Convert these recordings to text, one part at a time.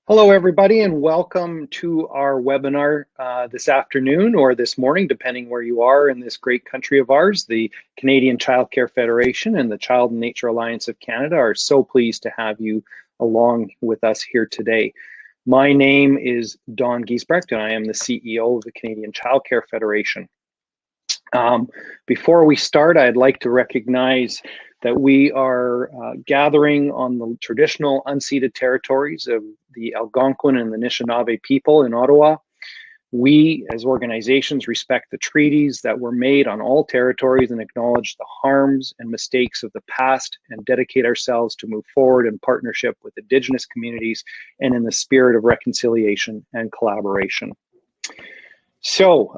Hello, everybody, and welcome to our webinar this afternoon or this morning, depending where you are in this great country of ours. The Canadian Childcare Federation and the Child and Nature Alliance of Canada are so pleased to have you along with us here today. My name is Don Giesbrecht, and I am the CEO of the Canadian Childcare Federation. Before we start, I'd like to recognize that we are gathering on the traditional unceded territories of the Algonquin and the Anishinaabe people in Ottawa. We, as organizations, respect the treaties that were made on all territories and acknowledge the harms and mistakes of the past and dedicate ourselves to move forward in partnership with Indigenous communities and in the spirit of reconciliation and collaboration. So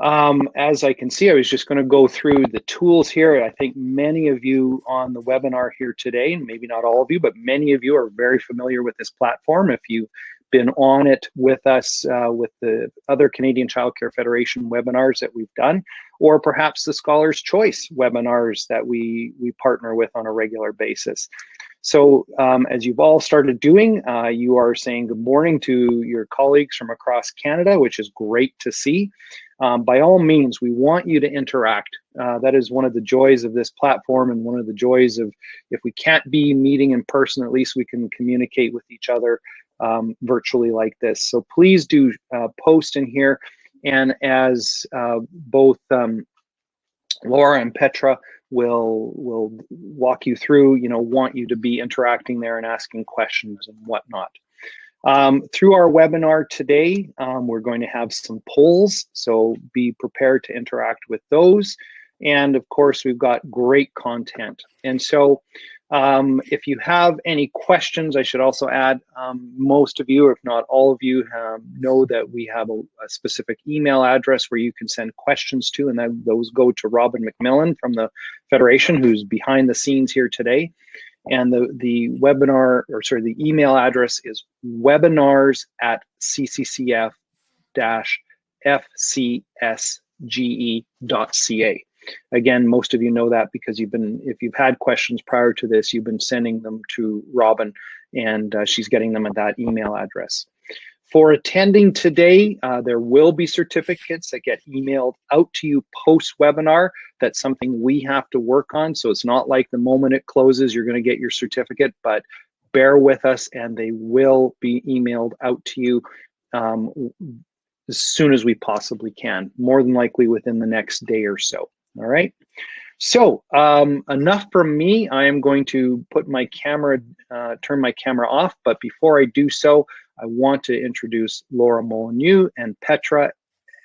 as I can see, I was just going to go through the tools here. I think many of you on the webinar here today, and maybe not all of you, but many of you are very familiar with this platform. If you've been on it with us with the other Canadian Childcare Federation webinars that we've done, or perhaps the Scholar's Choice webinars that we partner with on a regular basis. So as you've all started doing, you are saying good morning to your colleagues from across Canada, which is great to see. By all means, we want you to interact. That is one of the joys of this platform and one of the joys of, if we can't be meeting in person, at least we can communicate with each other virtually like this. So please do post in here. And as both Laura and Petra will walk you through, want you to be interacting there and asking questions and whatnot. Through our webinar today, we're going to have some polls, so be prepared to interact with those. And of course, we've got great content. And so if you have any questions, I should also add, most of you, if not all of you, know that we have a specific email address where you can send questions to, and those go to Robin McMillan from the Federation, who's behind the scenes here today. And the email address is webinars@CCCF-FCSGE.ca. Again, most of you know that because if you've had questions prior to this, you've been sending them to Robin, and she's getting them at that email address. For attending today, there will be certificates that get emailed out to you post-webinar. That's something we have to work on, so it's not like the moment it closes, you're going to get your certificate, but bear with us, and they will be emailed out to you as soon as we possibly can, more than likely within the next day or so. All right, so enough from me. I am going to put my camera, turn my camera off, but before I do so, I want to introduce Laura Molyneux and Petra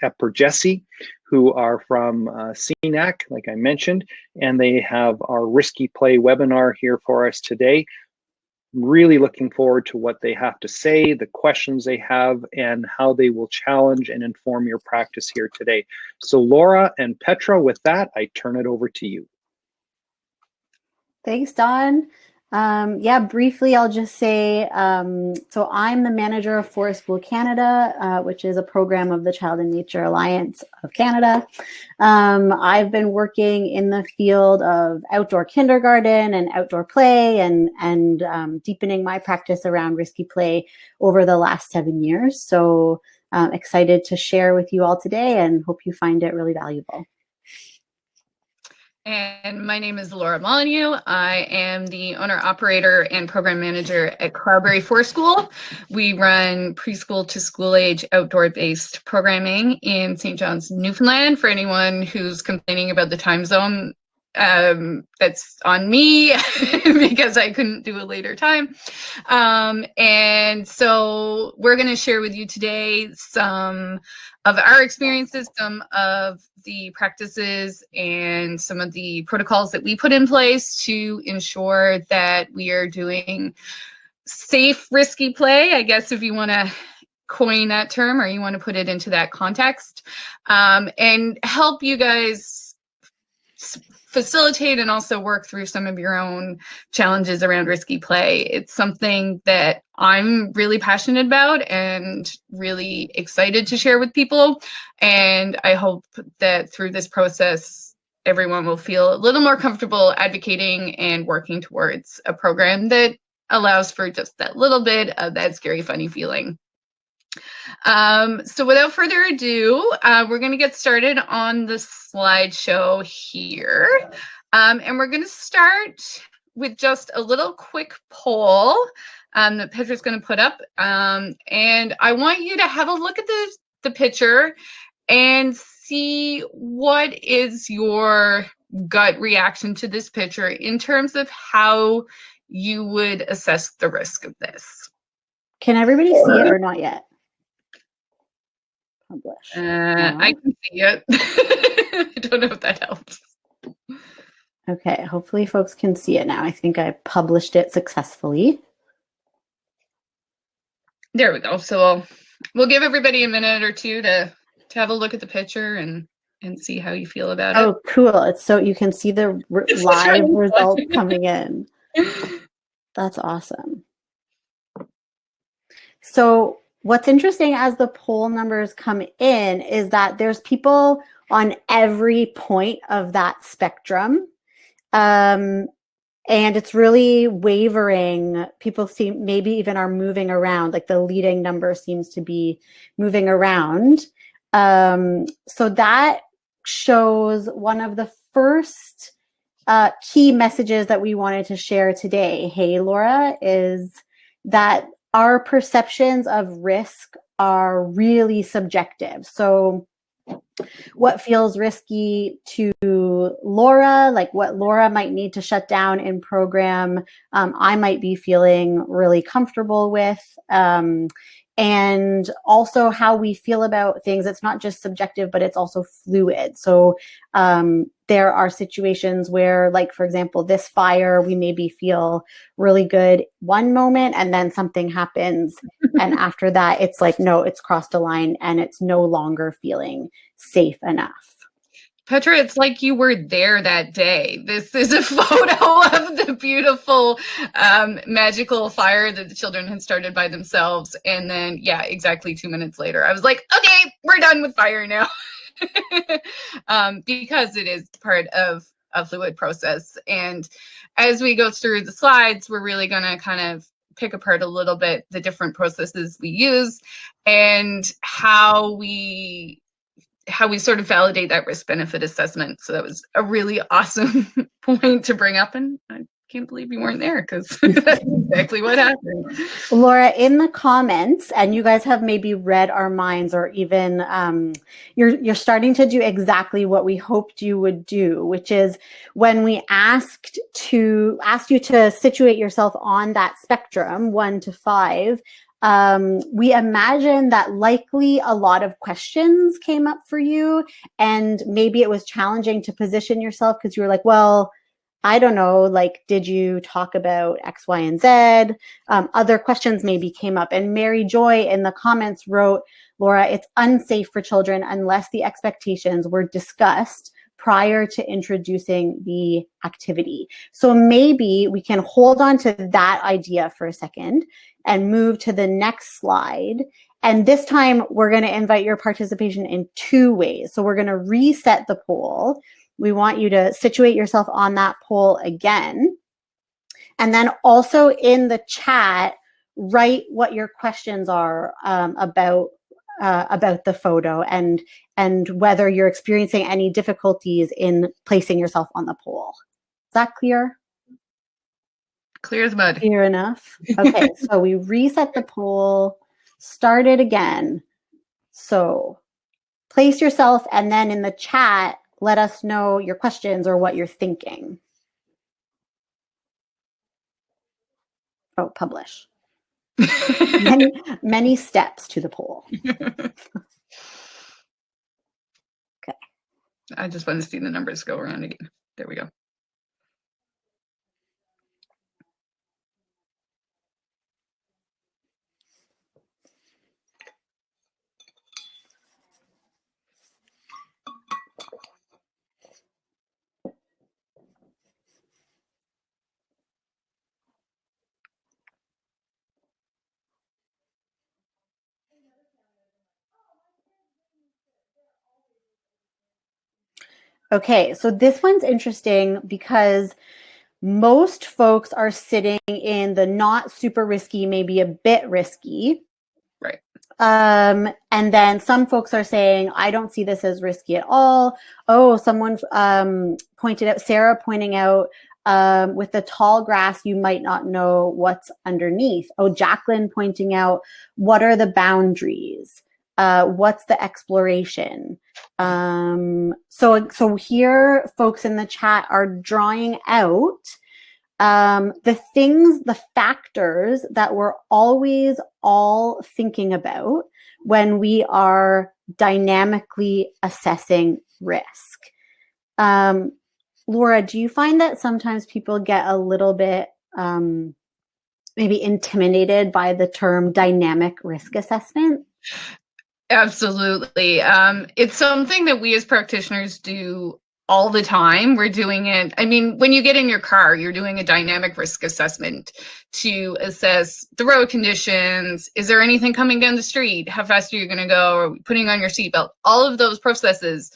Eperjesi, who are from CNAC, like I mentioned, and they have our Risky Play webinar here for us today. Really looking forward to what they have to say, the questions they have, and how they will challenge and inform your practice here today. So Laura and Petra, with that, I turn it over to you. Thanks, Don. Yeah, briefly, I'll just say, so I'm the manager of Forest School Canada, which is a program of the Child and Nature Alliance of Canada. I've been working in the field of outdoor kindergarten and outdoor play and deepening my practice around risky play over the last 7 years. So excited to share with you all today and hope you find it really valuable. And my name is Laura Molyneux. I am the owner, operator, and program manager at Cloudberry Forest School. We run preschool to school age outdoor-based programming in St. John's, Newfoundland. For anyone who's complaining about the time zone, that's on me because I couldn't do a later time. And so we're going to share with you today some of our experiences, some of the practices, and some of the protocols that we put in place to ensure that we are doing safe, risky play, I guess, if you want to coin that term or you want to put it into that context, and help you guys facilitate and also work through some of your own challenges around risky play. It's something that I'm really passionate about and really excited to share with people. And I hope that through this process, everyone will feel a little more comfortable advocating and working towards a program that allows for just that little bit of that scary, funny feeling So without further ado, we're going to get started on the slideshow here. And we're going to start with just a little quick poll that Petra's going to put up. And I want you to have a look at the picture and see what is your gut reaction to this picture in terms of how you would assess the risk of this. Can everybody see it or not yet? Publish. I can see it. I don't know if that helps. Okay, hopefully folks can see it now. I think I published it successfully. There we go. So we'll give everybody a minute or two to have a look at the picture and see how you feel about it. Oh, cool. It's so you can see the live results coming in. That's awesome. So what's interesting as the poll numbers come in is that there's people on every point of that spectrum. And it's really wavering. People seem maybe even are moving around, like the leading number seems to be moving around. So that shows one of the first key messages that we wanted to share today. Hey, Laura, is that our perceptions of risk are really subjective. So what feels risky to Laura, like what Laura might need to shut down in program, I might be feeling really comfortable with. And also how we feel about things. It's not just subjective, but it's also fluid. So there are situations where, like, for example, this fire, we maybe feel really good one moment and then something happens. And after that, it's like, no, it's crossed a line and it's no longer feeling safe enough. Petra, it's like you were there that day. This is a photo of the beautiful magical fire that the children had started by themselves. And then, yeah, exactly 2 minutes later, I was like, okay, we're done with fire now. Because it is part of a fluid process. And as we go through the slides, we're really going to kind of pick apart a little bit the different processes we use and how we sort of validate that risk-benefit assessment. So that was a really awesome point to bring up, and I can't believe you weren't there because that's exactly what happened. Laura, in the comments, and you guys have maybe read our minds, or even you're starting to do exactly what we hoped you would do, which is when we asked you to situate yourself on that spectrum 1 to 5. We imagine that likely a lot of questions came up for you, and maybe it was challenging to position yourself because you were like, well, I don't know, like, did you talk about X, Y, and Z? Other questions maybe came up. And Mary Joy in the comments wrote, Laura, it's unsafe for children unless the expectations were discussed prior to introducing the activity. So maybe we can hold on to that idea for a second and move to the next slide. And this time we're going to invite your participation in 2 ways. So we're going to reset the poll. We want you to situate yourself on that poll again. And then also in the chat, write what your questions are about the photo and whether you're experiencing any difficulties in placing yourself on the poll. Is that clear? Clear as mud. Clear enough? Okay, so we reset the poll, start it again. So place yourself, and then in the chat, let us know your questions or what you're thinking. Oh, publish. many steps to the poll. Okay. I just want to see the numbers go around again. There we go. Okay, so this one's interesting because most folks are sitting in the not super risky, maybe a bit risky. Right. And then some folks are saying, I don't see this as risky at all. Oh, someone pointed out, Sarah pointing out, with the tall grass, you might not know what's underneath. Oh, Jacqueline pointing out, what are the boundaries? What's the exploration? So here, folks in the chat are drawing out the factors that we're always all thinking about when we are dynamically assessing risk. Laura, do you find that sometimes people get a little bit maybe intimidated by the term dynamic risk assessment? Absolutely. It's something that we as practitioners do all the time. We're doing it. I mean, when you get in your car, you're doing a dynamic risk assessment to assess the road conditions. Is there anything coming down the street? How fast are you going to go? Are we putting on your seatbelt? All of those processes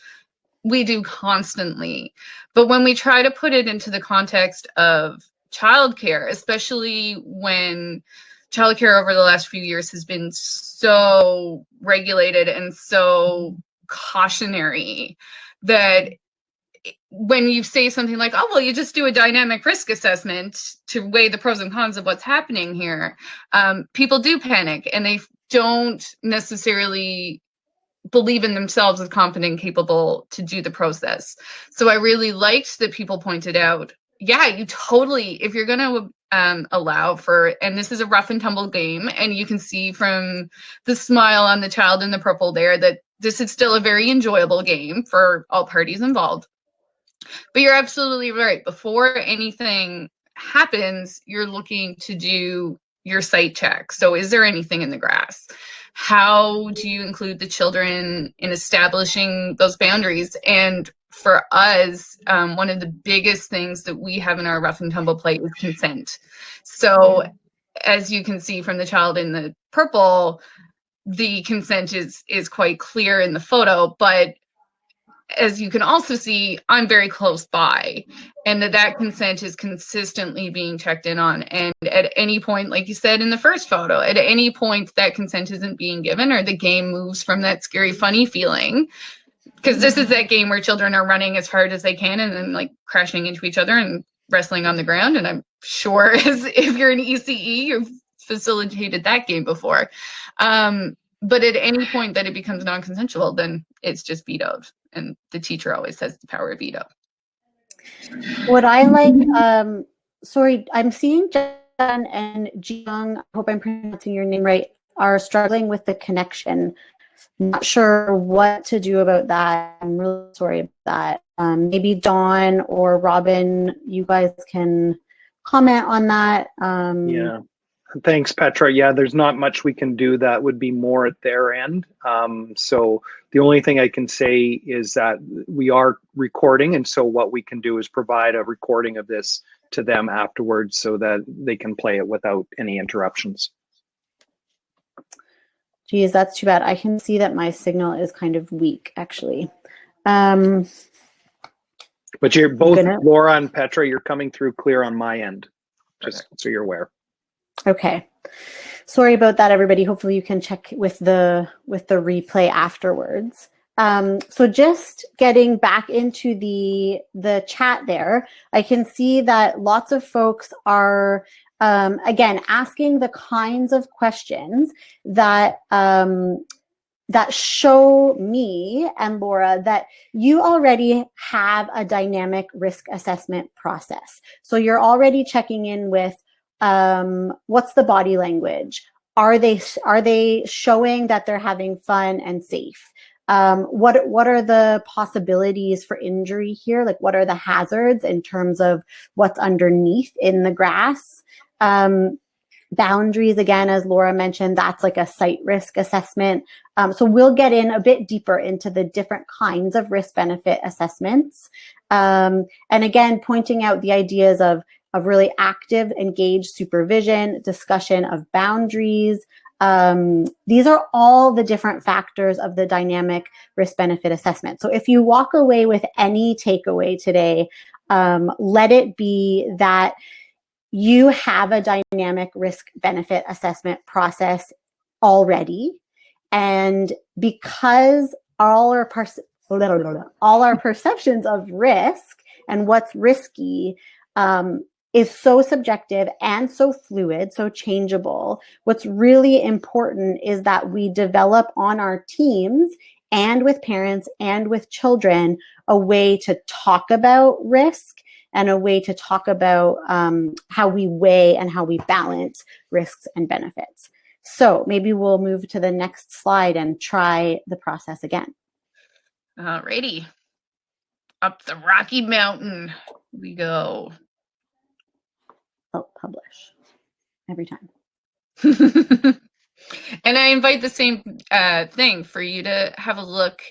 we do constantly. But when we try to put it into the context of childcare, especially when childcare over the last few years has been so regulated and so cautionary, that when you say something like, oh, well, you just do a dynamic risk assessment to weigh the pros and cons of what's happening here, people do panic, and they don't necessarily believe in themselves as confident and capable to do the process. So I really liked that people pointed out, yeah, you totally, if you're going to allow for, and this is a rough and tumble game, and you can see from the smile on the child in the purple there that this is still a very enjoyable game for all parties involved. But you're absolutely right. Before anything happens, you're looking to do your site check. So is there anything in the grass? How do you include the children in establishing those boundaries? And for us, one of the biggest things that we have in our rough and tumble plate is consent. So as you can see from the child in the purple, the consent is quite clear in the photo, but as you can also see, I'm very close by, and that consent is consistently being checked in on. And at any point, like you said in the first photo, at any point that consent isn't being given, or the game moves from that scary, funny feeling, because this is that game where children are running as hard as they can and then like crashing into each other and wrestling on the ground. And I'm sure as if you're an ECE, you've facilitated that game before. But at any point that it becomes non-consensual, then it's just vetoed. And the teacher always has the power of veto. What I like, sorry, I'm seeing Jen and Jiyoung, I hope I'm pronouncing your name right, are struggling with the connection. Not sure what to do about that. I'm really sorry about that. Maybe Dawn or Robin, you guys can comment on that. Yeah. Thanks, Petra. Yeah, there's not much we can do. That would be more at their end. So the only thing I can say is that we are recording, and so what we can do is provide a recording of this to them afterwards so that they can play it without any interruptions. Geez, that's too bad. I can see that my signal is kind of weak, actually. But you're both, Laura and Petra, you're coming through clear on my end, just so you're aware. Okay. Sorry about that, everybody. Hopefully you can check with the replay afterwards. So just getting back into the chat there, I can see that lots of folks are again asking the kinds of questions that that show me and Laura that you already have a dynamic risk assessment process. So you're already checking in with what's the body language? Are they showing that they're having fun and safe? What are the possibilities for injury here? Like, what are the hazards in terms of what's underneath in the grass? Boundaries, again, as Laura mentioned, that's like a site risk assessment. So we'll get in a bit deeper into the different kinds of risk benefit assessments. And again, pointing out the ideas of really active, engaged supervision, discussion of boundaries. These are all the different factors of the dynamic risk-benefit assessment. So if you walk away with any takeaway today, let it be that you have a dynamic risk-benefit assessment process already, And because all our perceptions of risk and what's risky is so subjective and so fluid, so changeable, what's really important is that we develop on our teams and with parents and with children a way to talk about risk and a way to talk about how we weigh and how we balance risks and benefits. So maybe we'll move to the next slide and try the process again. Alrighty. Up the Rocky Mountain we go. Oh, publish every time. And I invite the same thing for you to have a look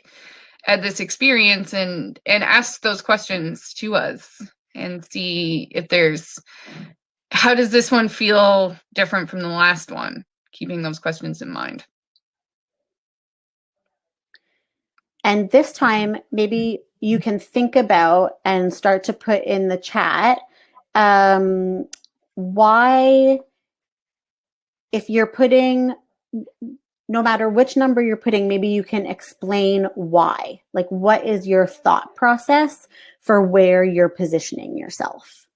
at this experience and ask those questions to us and see if there's, how does this one feel different from the last one? Keeping those questions in mind. And this time, maybe you can think about and start to put in the chat why, if you're putting, no matter which number you're putting, maybe you can explain why. Like, what is your thought process for where you're positioning yourself?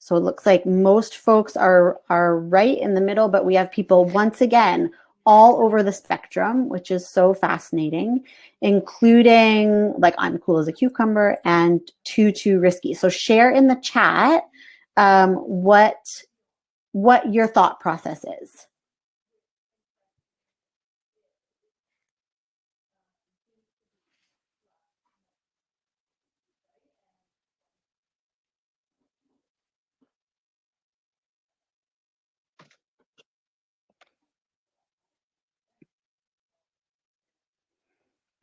So it looks like most folks are right in the middle, but we have people, once again, all over the spectrum, which is so fascinating, including like I'm cool as a cucumber and too risky. So share in the chat what your thought process is.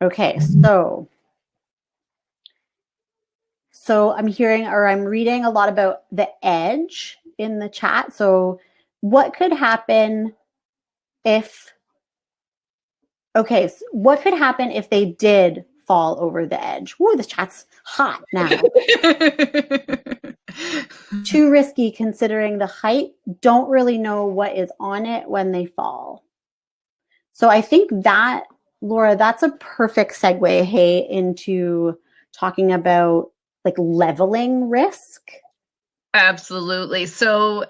Okay, so I'm hearing, or I'm reading a lot about the edge in the chat. So what could happen if, okay, so what could happen if they did fall over the edge? Ooh, the chat's hot now. Too risky considering the height, don't really know what is on it when they fall. So I think that, Laura, that's a perfect segue, hey, into talking about like leveling risk. Absolutely. So,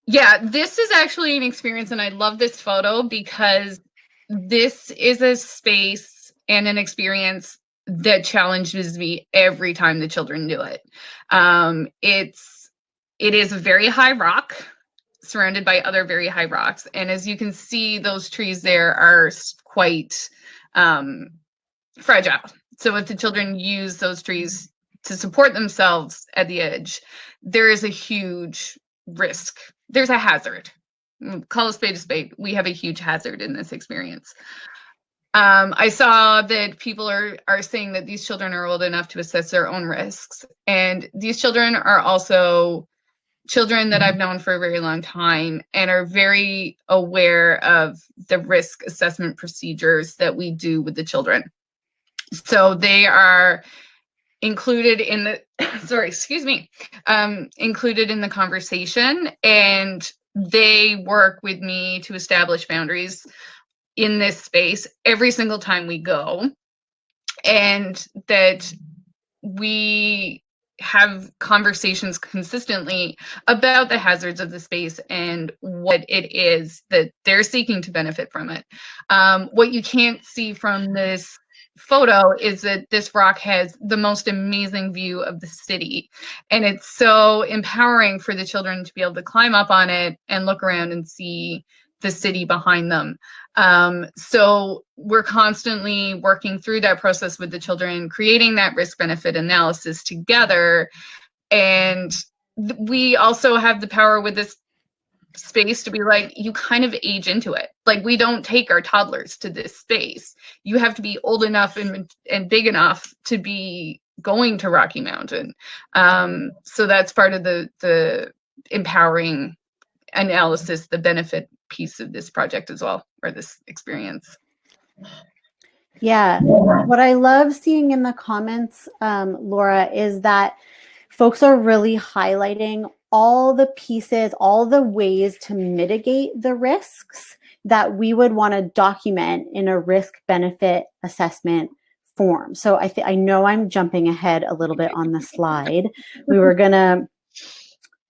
yeah, this is actually an experience, and I love this photo because this is a space and an experience that challenges me every time the children do it. It is a very high rock surrounded by other very high rocks. And as you can see, those trees there are quite fragile. So if the children use those trees to support themselves at the edge, there is a huge risk. There's a hazard. Call a spade. We have a huge hazard in this experience. I saw that people are saying that these children are old enough to assess their own risks. And these children are also children that I've known for a very long time and are very aware of the risk assessment procedures that we do with the children. So they are included in the, included in the conversation, and they work with me to establish boundaries in this space every single time we go, and that we have conversations consistently about the hazards of the space and what it is that they're seeking to benefit from it. What you can't see from this photo is that this rock has the most amazing view of the city, and it's so empowering for the children to be able to climb up on it and look around and see the city behind them. So we're constantly working through that process with the children, creating that risk benefit analysis together. And we also have the power with this space to be like, you kind of age into it. Like, we don't take our toddlers to this space. You have to be old enough and big enough to be going to Rocky Mountain. So that's part of the empowering analysis, the benefit piece of this project as well, or this experience. Yeah, what I love seeing in the comments, Laura, is that folks are really highlighting all the pieces, all the ways to mitigate the risks that we would want to document in a risk-benefit assessment form. So I know I'm jumping ahead a little bit on the slide. We were going to,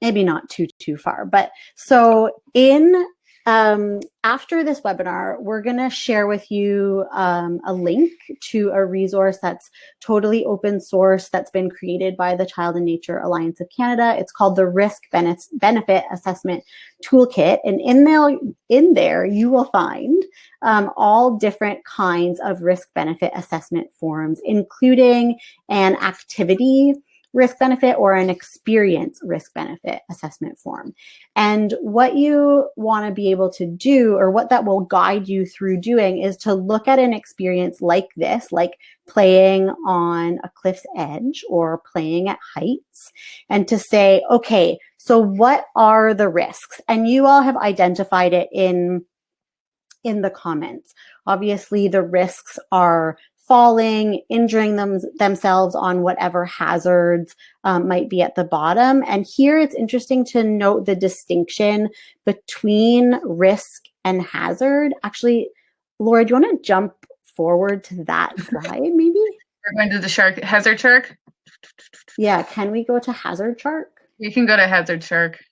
maybe not too far, but so after this webinar, we're going to share with you a link to a resource that's totally open source that's been created by the Child and Nature Alliance of Canada. It's called the Risk Benefit Assessment Toolkit. And in there you will find all different kinds of risk benefit assessment forms, including an activity risk benefit or an experience risk benefit assessment form. And what you want to be able to do, or what that will guide you through doing, is to look at an experience like this, like playing on a cliff's edge or playing at heights, and to say, okay, so what are the risks? And you all have identified it in the comments. Obviously, the risks are falling, injuring themselves on whatever hazards might be at the bottom. And here it's interesting to note the distinction between risk and hazard. Actually, Laura, do you want to jump forward to that slide, maybe? We're going to the hazard shark. Yeah, can we go to hazard shark? You can go to hazard shark.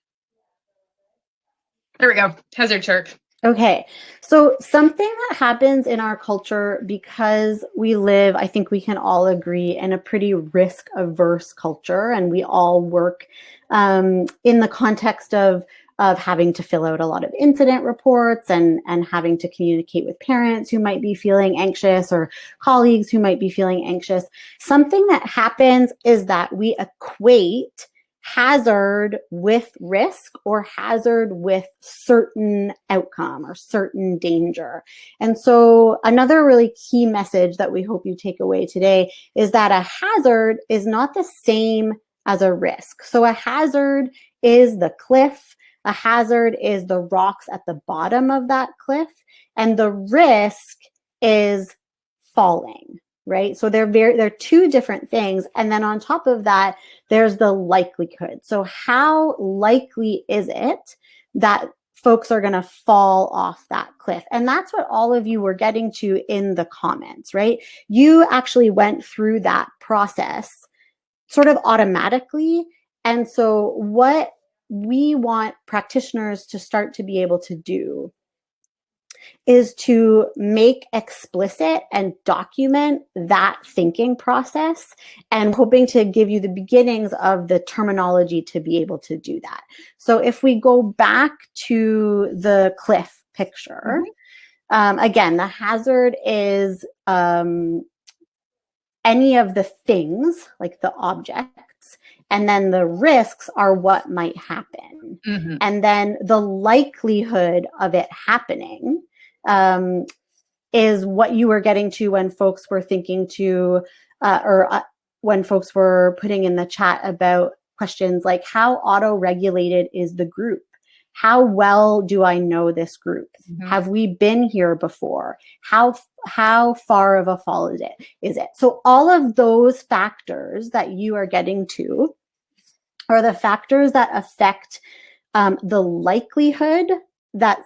There we go, hazard shark. Okay, so something that happens in our culture, because we live, I think we can all agree, in a pretty risk-averse culture, and we all work in the context of having to fill out a lot of incident reports and having to communicate with parents who might be feeling anxious or colleagues who might be feeling anxious. Something that happens is that we equate hazard with risk, or hazard with certain outcome or certain danger. And so another really key message that we hope you take away today is that a hazard is not the same as a risk. So a hazard is the cliff, a hazard is the rocks at the bottom of that cliff, and the risk is falling. Right? So they're two different things. And then on top of that, there's the likelihood. So how likely is it that folks are going to fall off that cliff? And that's what all of you were getting to in the comments, right? You actually went through that process sort of automatically. And so what we want practitioners to start to be able to do is to make explicit and document that thinking process, and hoping to give you the beginnings of the terminology to be able to do that. So if we go back to the cliff picture, again, the hazard is any of the things, like the objects, and then the risks are what might happen. And then the likelihood of it happening is what you were getting to when folks were thinking to, when folks were putting in the chat about questions like, how auto-regulated is the group? How well do I know this group? Have we been here before? How far of a fall is it? So all of those factors that you are getting to are the factors that affect the likelihood that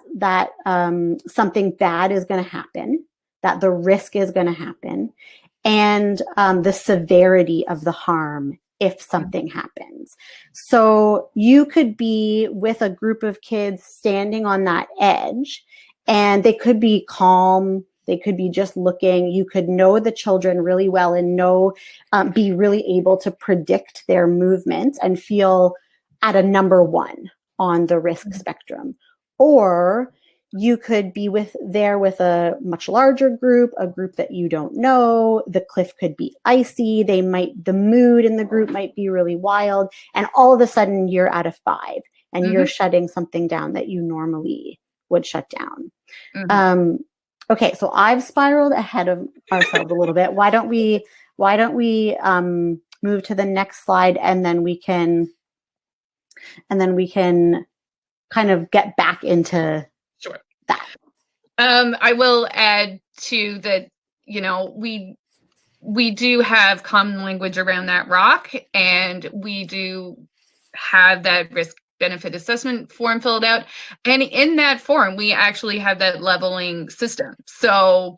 something bad is going to happen, that the risk is going to happen, and the severity of the harm if something happens. So you could be with a group of kids standing on that edge, and they could be calm, they could be just looking. You could know the children really well and be really able to predict their movements and feel at a number 1 on the risk spectrum. Or you could be there with a much larger group, a group that you don't know. The cliff could be icy. The mood in the group might be really wild. And all of a sudden you're at a 5 and you're shutting something down that you normally would shut down. Okay, so I've spiraled ahead of ourselves a little bit. Why don't we move to the next slide, and then we can kind of get back into that. I will add to that, we do have common language around that rock, and we do have that risk benefit assessment form filled out. And in that form, we actually have that leveling system. So,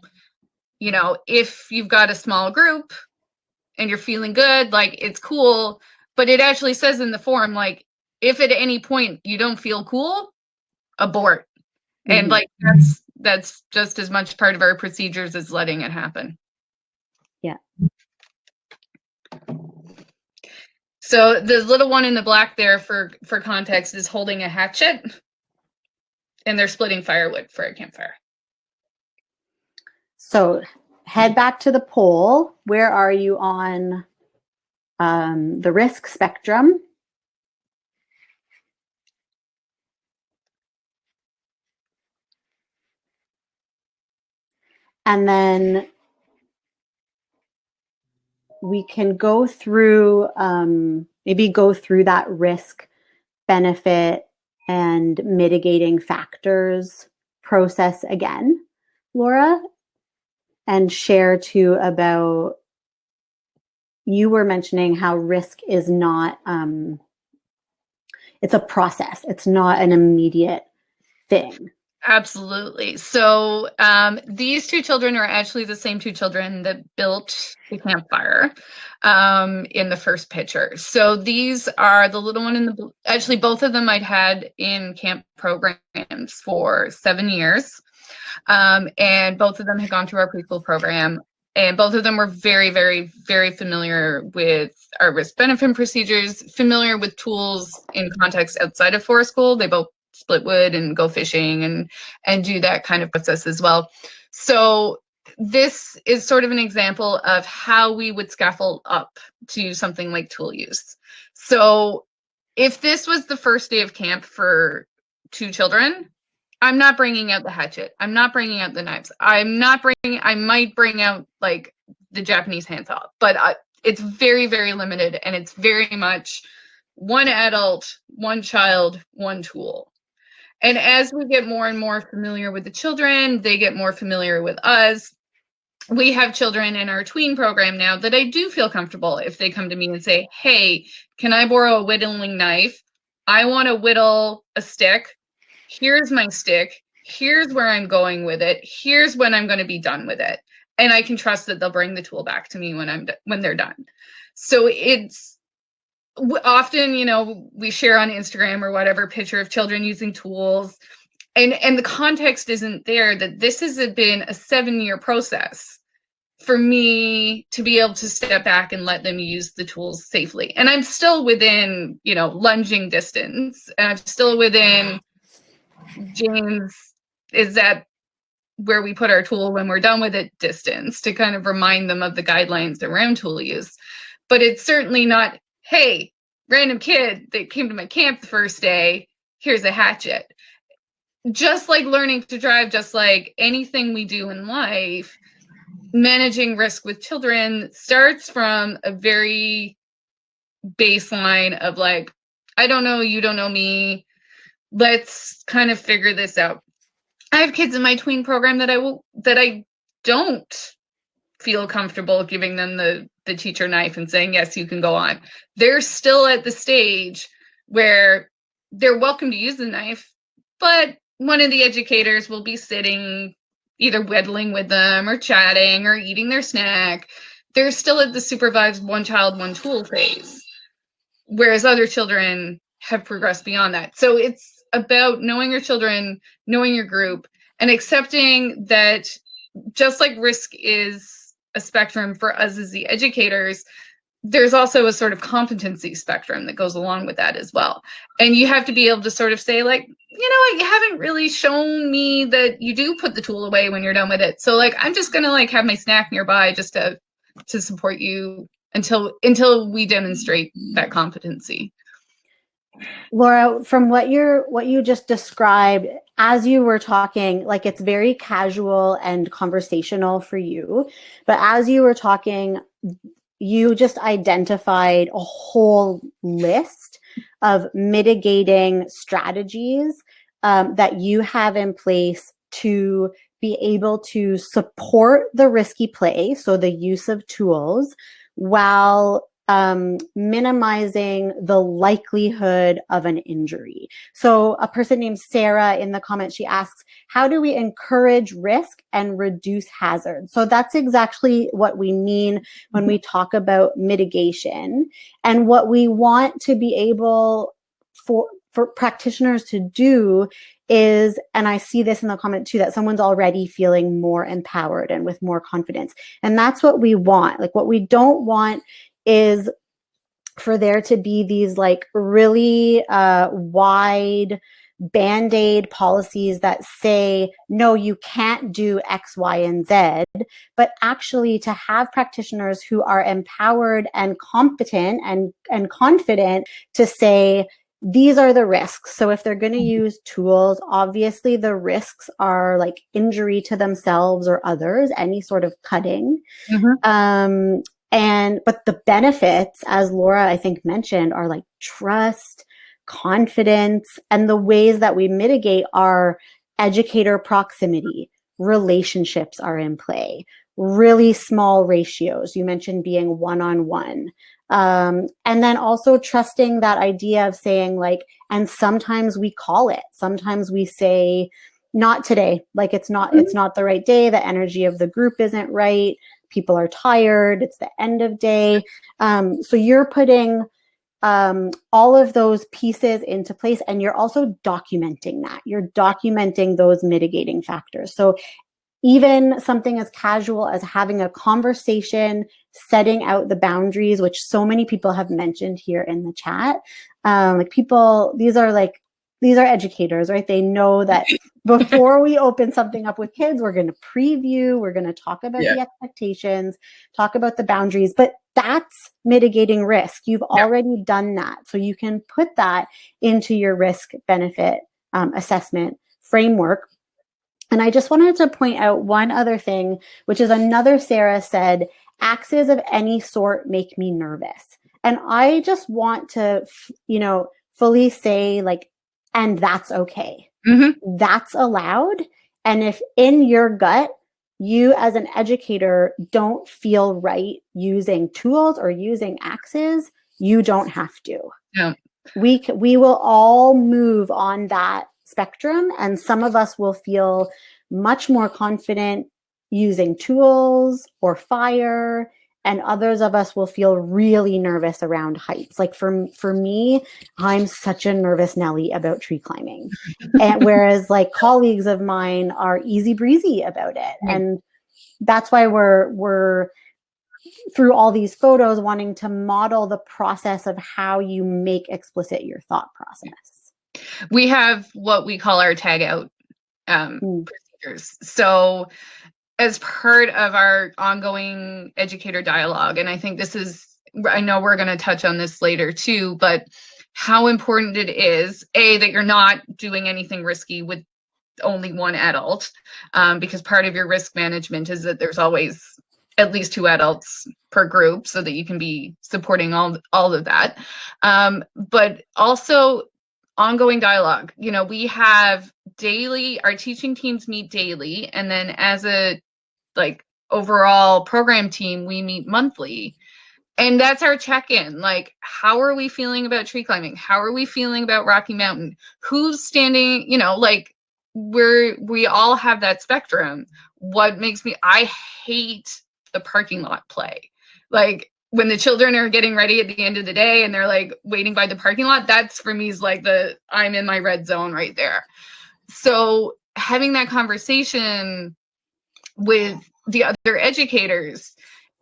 you know, if you've got a small group and you're feeling good, like, it's cool, but it actually says in the form, like, if at any point you don't feel cool, abort. And like, that's just as much part of our procedures as letting it happen. Yeah. So the little one in the black there, for context, is holding a hatchet, and they're splitting firewood for a campfire. So head back to the poll. Where are you on the risk spectrum? And then we can go through, maybe go through that risk, benefit, and mitigating factors process again, Laura, and share too about, you were mentioning how risk is not, it's a process. It's not an immediate thing. Absolutely. So these two children are actually the same two children that built the campfire in the first picture. So these are the little one in the, actually both of them I'd had in camp programs for 7 years. And both of them had gone through our preschool program. And both of them were very, very, very familiar with our risk benefit procedures, familiar with tools in context outside of forest school. They both split wood and go fishing and do that kind of process as well. So this is sort of an example of how we would scaffold up to something like tool use. So if this was the first day of camp for two children, I'm not bringing out the hatchet. I'm not bringing out the knives. I might bring out like the Japanese handsaw, but it's very, very limited, and it's very much one adult, one child, one tool. And as we get more and more familiar with the children, they get more familiar with us. We have children in our tween program now that I do feel comfortable if they come to me and say, hey, can I borrow a whittling knife? I want to whittle a stick. Here's my stick. Here's where I'm going with it. Here's when I'm going to be done with it. And I can trust that they'll bring the tool back to me when they're done. So it's often, you know, we share on Instagram or whatever picture of children using tools, and the context isn't there that this has been a 7-year process for me to be able to step back and let them use the tools safely. And I'm still within, you know, lunging distance, and I'm still within, James, is that where we put our tool when we're done with it distance, to kind of remind them of the guidelines around tool use. But it's certainly not, hey, random kid that came to my camp the first day, here's a hatchet. Just like learning to drive, just like anything we do in life, managing risk with children starts from a very baseline of like, I don't know, you don't know me, let's kind of figure this out. I have kids in my tween program that I don't feel comfortable giving them the teacher knife and saying, yes, you can go on. They're still at the stage where they're welcome to use the knife, but one of the educators will be sitting, either whittling with them or chatting or eating their snack. They're still at the supervised one child, one tool phase, whereas other children have progressed beyond that. So it's about knowing your children, knowing your group, and accepting that just like risk is a spectrum for us as the educators, there's also a sort of competency spectrum that goes along with that as well. And you have to be able to sort of say, like, you know what, you haven't really shown me that you do put the tool away when you're done with it. So like, I'm just gonna like have my snack nearby just to support you until we demonstrate that competency. Laura, from what you just described, as you were talking, like, it's very casual and conversational for you, but as you were talking, you just identified a whole list of mitigating strategies that you have in place to be able to support the risky play, so the use of tools, while minimizing the likelihood of an injury. So a person named Sarah in the comments, she asks, how do we encourage risk and reduce hazard? So that's exactly what we mean when we talk about mitigation. And what we want to be able for practitioners to do is, and I see this in the comment too, that someone's already feeling more empowered and with more confidence. And that's what we want. Like, what we don't want is for there to be these like really wide Band-Aid policies that say, no, you can't do X, Y, and Z, but actually to have practitioners who are empowered and competent and confident to say, these are the risks. So if they're going to use tools, obviously the risks are like injury to themselves or others, any sort of cutting. Mm-hmm. But the benefits, as Laura, I think, mentioned, are like trust, confidence, and the ways that we mitigate are educator proximity. Relationships are in play. Really small ratios. You mentioned being one-on-one. And then also trusting that idea of saying like, and sometimes we call it, sometimes we say, not today, like it's not the right day. The energy of the group isn't right. People are tired. It's the end of day. So you're putting all of those pieces into place, and you're also documenting that. You're documenting those mitigating factors. So even something as casual as having a conversation, setting out the boundaries, which so many people have mentioned here in the chat. Like people, these are educators, right? They know that before we open something up with kids, we're going to preview, we're going to talk about the expectations, talk about the boundaries, but that's mitigating risk. You've already done that. So you can put that into your risk benefit assessment framework. And I just wanted to point out one other thing, which is another Sarah said, axes of any sort make me nervous. And I just want to, fully say like, and that's okay. Mm-hmm. That's allowed. And if in your gut, you as an educator don't feel right using tools or using axes, you don't have to. Yeah. We will all move on that spectrum, and some of us will feel much more confident using tools or fire, and others of us will feel really nervous around heights. Like for me, I'm such a nervous Nelly about tree climbing. And whereas like colleagues of mine are easy breezy about it. And that's why we're through all these photos wanting to model the process of how you make explicit your thought process. We have what we call our tag out procedures. So as part of our ongoing educator dialogue, and I think I know we're going to touch on this later too, but how important it is, that you're not doing anything risky with only one adult, because part of your risk management is that there's always at least 2 adults per group so that you can be supporting all of that. But also ongoing dialogue. We have our teaching teams meet daily, and then as a overall program team, we meet monthly. And that's our check-in. Like, how are we feeling about tree climbing? How are we feeling about Rocky Mountain? Who's standing, we all have that spectrum. What makes I hate the parking lot play. Like, when the children are getting ready at the end of the day and they're like waiting by the parking lot, that's for me is like I'm in my red zone right there. So having that conversation with the other educators,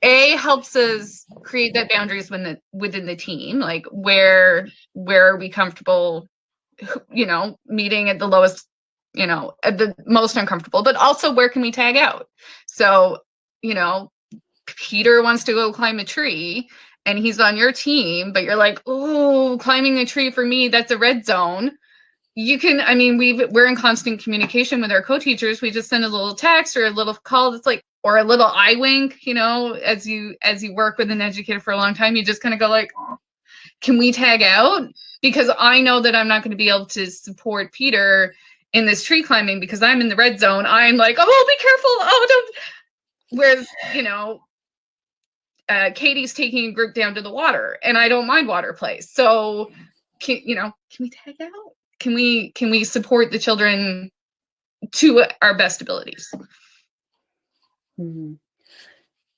helps us create that boundaries within the team. Like, where are we comfortable, meeting at the lowest, at the most uncomfortable, but also where can we tag out? So, Peter wants to go climb a tree and he's on your team, but you're like, oh, climbing a tree for me, that's a red zone. You can, we're in constant communication with our co-teachers. We just send a little text or a little call that's like, or a little eye wink, as you work with an educator for a long time, you just kind of go like, oh, can we tag out? Because I know that I'm not going to be able to support Peter in this tree climbing because I'm in the red zone. I'm like, oh, be careful. Oh, don't. Whereas, Katie's taking a group down to the water, and I don't mind water play. So, can we tag out? Can we support the children to our best abilities? Mm-hmm.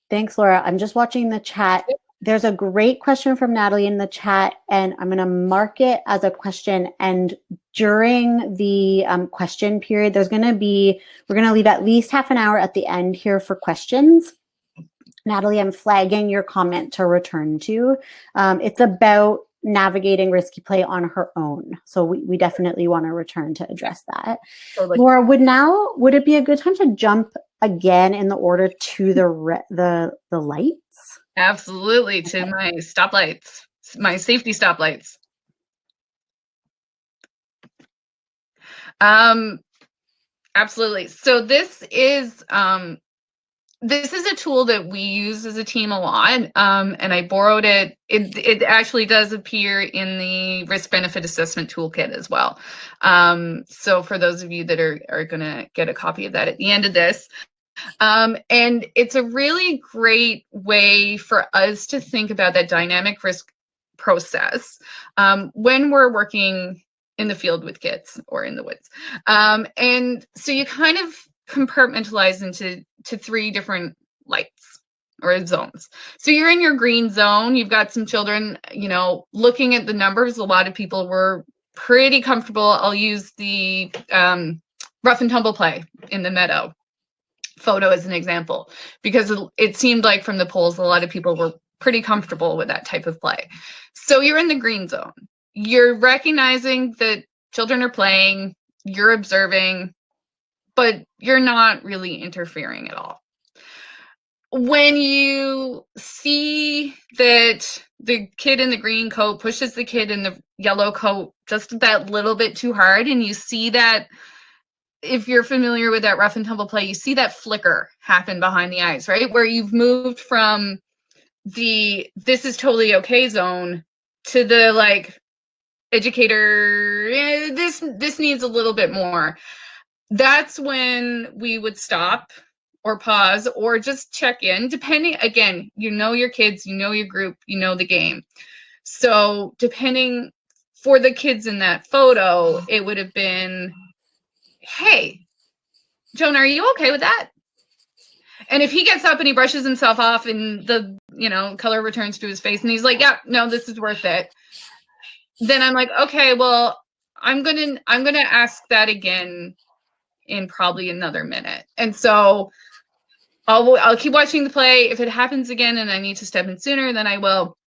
Thanks, Laura. I'm just watching the chat. There's a great question from Natalie in the chat, and I'm going to mark it as a question. And during the question period, we're going to leave at least half an hour at the end here for questions. Natalie, I'm flagging your comment to return to. It's about navigating risky play on her own. So we definitely want to return to address that. Totally. Laura, would it be a good time to jump again in the order to the lights? Absolutely, to my stoplights, my safety stoplights. Absolutely. So this is a tool that we use as a team a lot, and I borrowed it. It actually does appear in the risk-benefit assessment toolkit as well. So for those of you that are going to get a copy of that at the end of this, and it's a really great way for us to think about that dynamic risk process when we're working in the field with kids or in the woods. And so you kind of compartmentalize into three different lights or zones. So you're in your green zone. You've got some children, looking at the numbers. A lot of people were pretty comfortable. I'll use the rough and tumble play in the meadow photo as an example, because it seemed like from the polls, a lot of people were pretty comfortable with that type of play. So you're in the green zone. You're recognizing that children are playing, you're observing, but you're not really interfering at all. When you see that the kid in the green coat pushes the kid in the yellow coat just that little bit too hard, and you see that, if you're familiar with that rough and tumble play, you see that flicker happen behind the eyes, right? Where you've moved from the this is totally okay zone to the like, educator, this needs a little bit more. That's when we would stop or pause or just check in, depending, again, your kids, your group, the game. So depending, for the kids in that photo, it would have been, hey, Jonah, are you okay with that? And if he gets up and he brushes himself off and the color returns to his face and he's like, yeah, no, this is worth it, then I'm like, okay, well, I'm gonna ask that again in probably another minute. And so I'll keep watching the play. If it happens again and I need to step in sooner, then I will.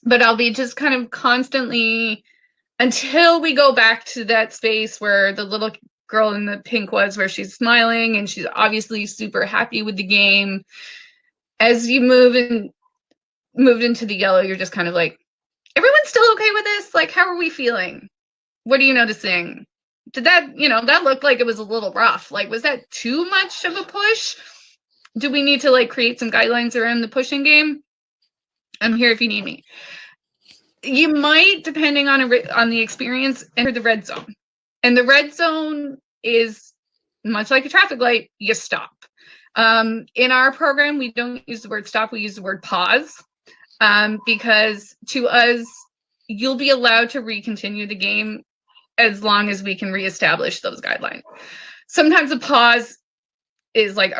But I'll be just kind of constantly, until we go back to that space where the little girl in the pink was, where she's smiling and she's obviously super happy with the game. As you moved into the yellow, you're just kind of like, everyone's still okay with this? Like, how are we feeling? What are you noticing? Did that, that looked like it was a little rough. Like, was that too much of a push? Do we need to create some guidelines around the pushing game? I'm here if you need me. You might, depending on the experience, enter the red zone. And the red zone is much like a traffic light, you stop. In our program, we don't use the word stop, we use the word pause. Because to us, you'll be allowed to recontinue the game as long as we can reestablish those guidelines. Sometimes a pause is like,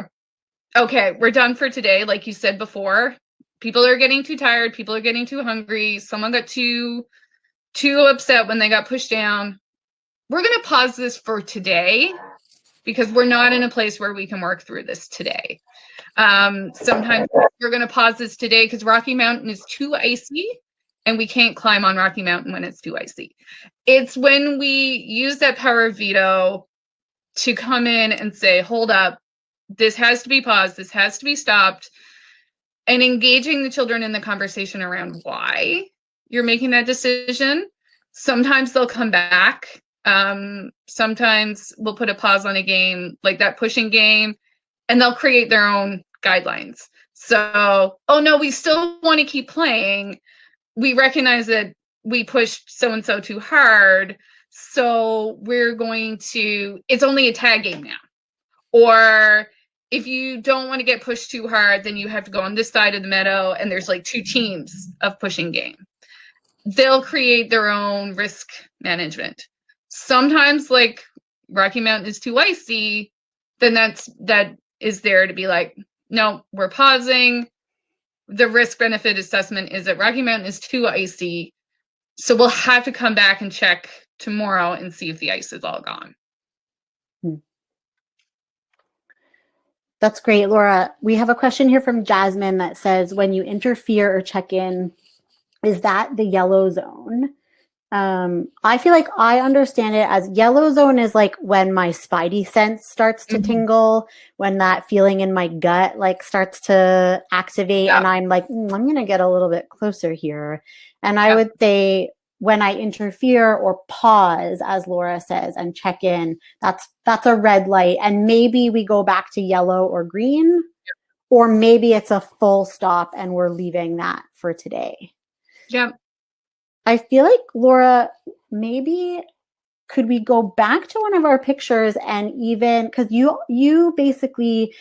okay, we're done for today. Like you said before, people are getting too tired, people are getting too hungry, someone got too upset when they got pushed down. We're going to pause this for today because we're not in a place where we can work through this today. Sometimes we're going to pause this today because Rocky Mountain is too icy and we can't climb on Rocky Mountain when it's too icy. It's when we use that power of veto to come in and say, hold up, this has to be paused, this has to be stopped, and engaging the children in the conversation around why you're making that decision. Sometimes they'll come back. Sometimes we'll put a pause on a game, like that pushing game, and they'll create their own guidelines. So, oh no, we still want to keep playing. We recognize that we pushed so-and-so too hard, so we're going to, it's only a tag game now. Or if you don't want to get pushed too hard, then you have to go on this side of the meadow, and there's like 2 teams of pushing game. They'll create their own risk management. Sometimes, like, Rocky Mountain is too icy, then that is there to be like, no, we're pausing. The risk benefit assessment is that Rocky Mountain is too icy, so we'll have to come back and check tomorrow and see if the ice is all gone. That's great, Laura. We have a question here from Jasmine that says, when you interfere or check in, is that the yellow zone? I feel like I understand it as yellow zone is like when my spidey sense starts to tingle, when that feeling in my gut like starts to activate, and I'm like, I'm going to get a little bit closer here. And I would say when I interfere or pause, as Laura says, and check in, that's a red light. And maybe we go back to yellow or green, or maybe it's a full stop and we're leaving that for today. Yep. I feel like, Laura, maybe could we go back to one of our pictures, and even because you basically,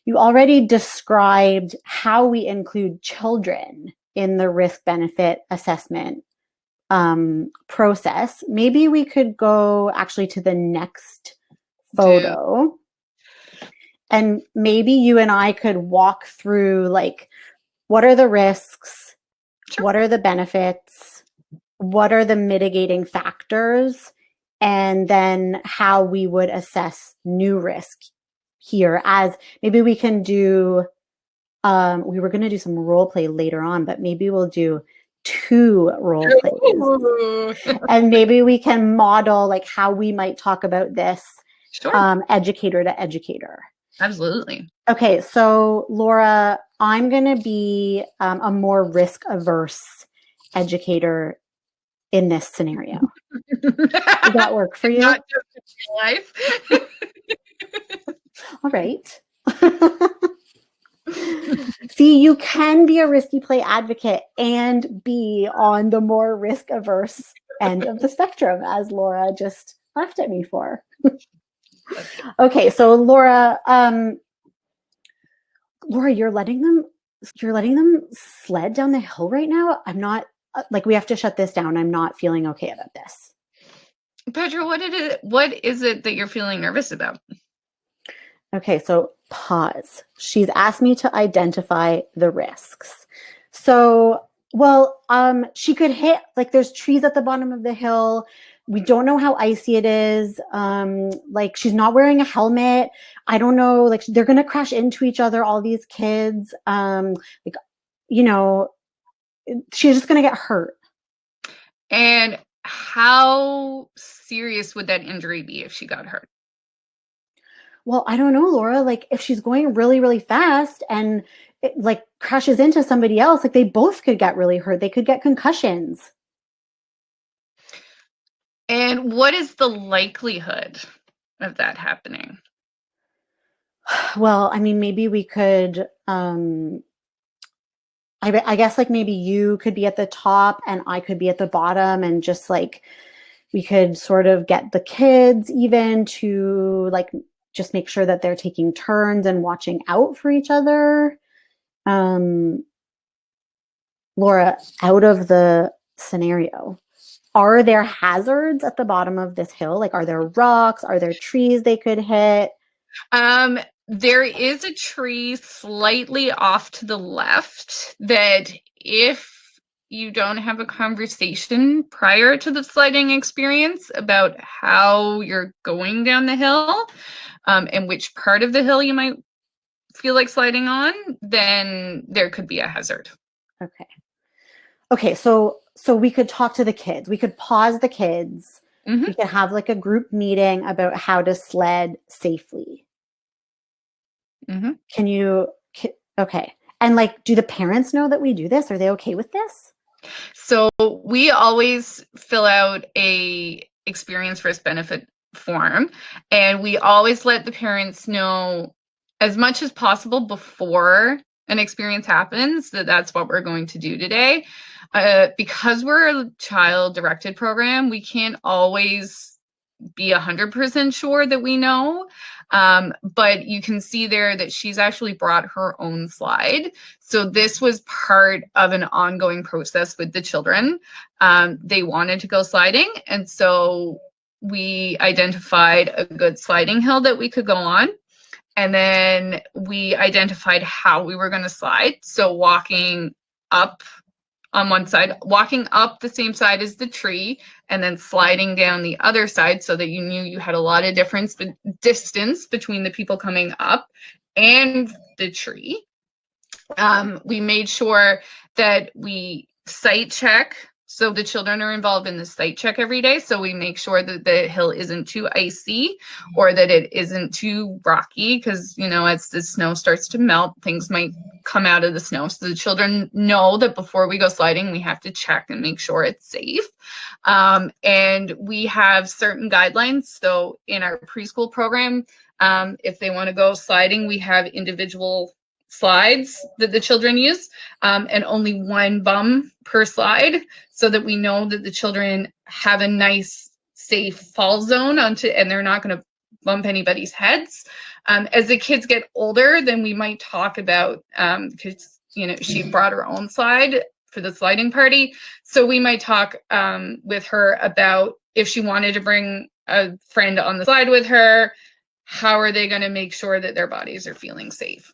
you already described how we include children in the risk benefit assessment process. Maybe we could go actually to the next photo, and maybe you and I could walk through, like, what are the risks? Sure. What are the benefits? What are the mitigating factors? And then how we would assess new risk here. As maybe we can do, we were going to do some role play later on, but maybe we'll do 2 role plays. And maybe we can model like how we might talk about this, educator to educator. Absolutely. Okay, so Laura, I'm going to be a more risk averse educator in this scenario. Does that work for you? Not just in real life. All right. See, you can be a risky play advocate and be on the more risk averse end of the spectrum, as Laura just laughed at me for. Okay, so Laura, you're letting them sled down the hill right now. I'm not, like, we have to shut this down. I'm not feeling okay about this. Petra, what is it that you're feeling nervous about? Okay, so pause. She's asked me to identify the risks. So, well, she could hit, like, there's trees at the bottom of the hill. We don't know how icy it is. Like, she's not wearing a helmet. I don't know, like, they're going to crash into each other, all these kids. Like, you know, she's just going to get hurt. And how serious would that injury be if she got hurt? Well, I don't know, Laura. Like, if she's going really, really fast and it, like, crashes into somebody else, like, they both could get really hurt. They could get concussions. And what is the likelihood of that happening? Well, I mean, maybe we could, I guess, like, maybe you could be at the top and I could be at the bottom, and just, like, we could sort of get the kids even to, like, just make sure that they're taking turns and watching out for each other. Laura, out of the scenario, are there hazards at the bottom of this hill? Like, are there rocks? Are there trees they could hit? There is a tree slightly off to the left that, if you don't have a conversation prior to the sledding experience about how you're going down the hill, and which part of the hill you might feel like sliding on, then there could be a hazard. Okay, so we could talk to the kids. We could pause the kids. Mm-hmm. We could have, like, a group meeting about how to sled safely. Mm-hmm. Okay. And, like, do the parents know that we do this? Are they okay with this? So we always fill out a experience risk benefit form, and we always let the parents know as much as possible before an experience happens that that's what we're going to do today. Because we're a child-directed program, we can't always be 100% sure that we know. But you can see there that she's actually brought her own slide. So this was part of an ongoing process with the children. They wanted to go sliding, and so we identified a good sliding hill that we could go on. And then we identified how we were going to slide. So walking up on one side, walking up the same side as the tree, and then sliding down the other side so that you knew you had a lot of distance between the people coming up and the tree. We made sure that we sight check. So the children are involved in the sight check every day. So we make sure that the hill isn't too icy or that it isn't too rocky, because, you know, as the snow starts to melt, things might come out of the snow. So the children know that before we go sliding, we have to check and make sure it's safe. And we have certain guidelines. So in our preschool program, if they want to go sliding, we have individual slides that the children use, and only one bum per slide, so that we know that the children have a nice, safe fall zone onto, and they're not going to bump anybody's heads. As the kids get older, then we might talk about, because, you know, she brought her own slide for the sliding party. So we might talk with her about if she wanted to bring a friend on the slide with her, how are they going to make sure that their bodies are feeling safe?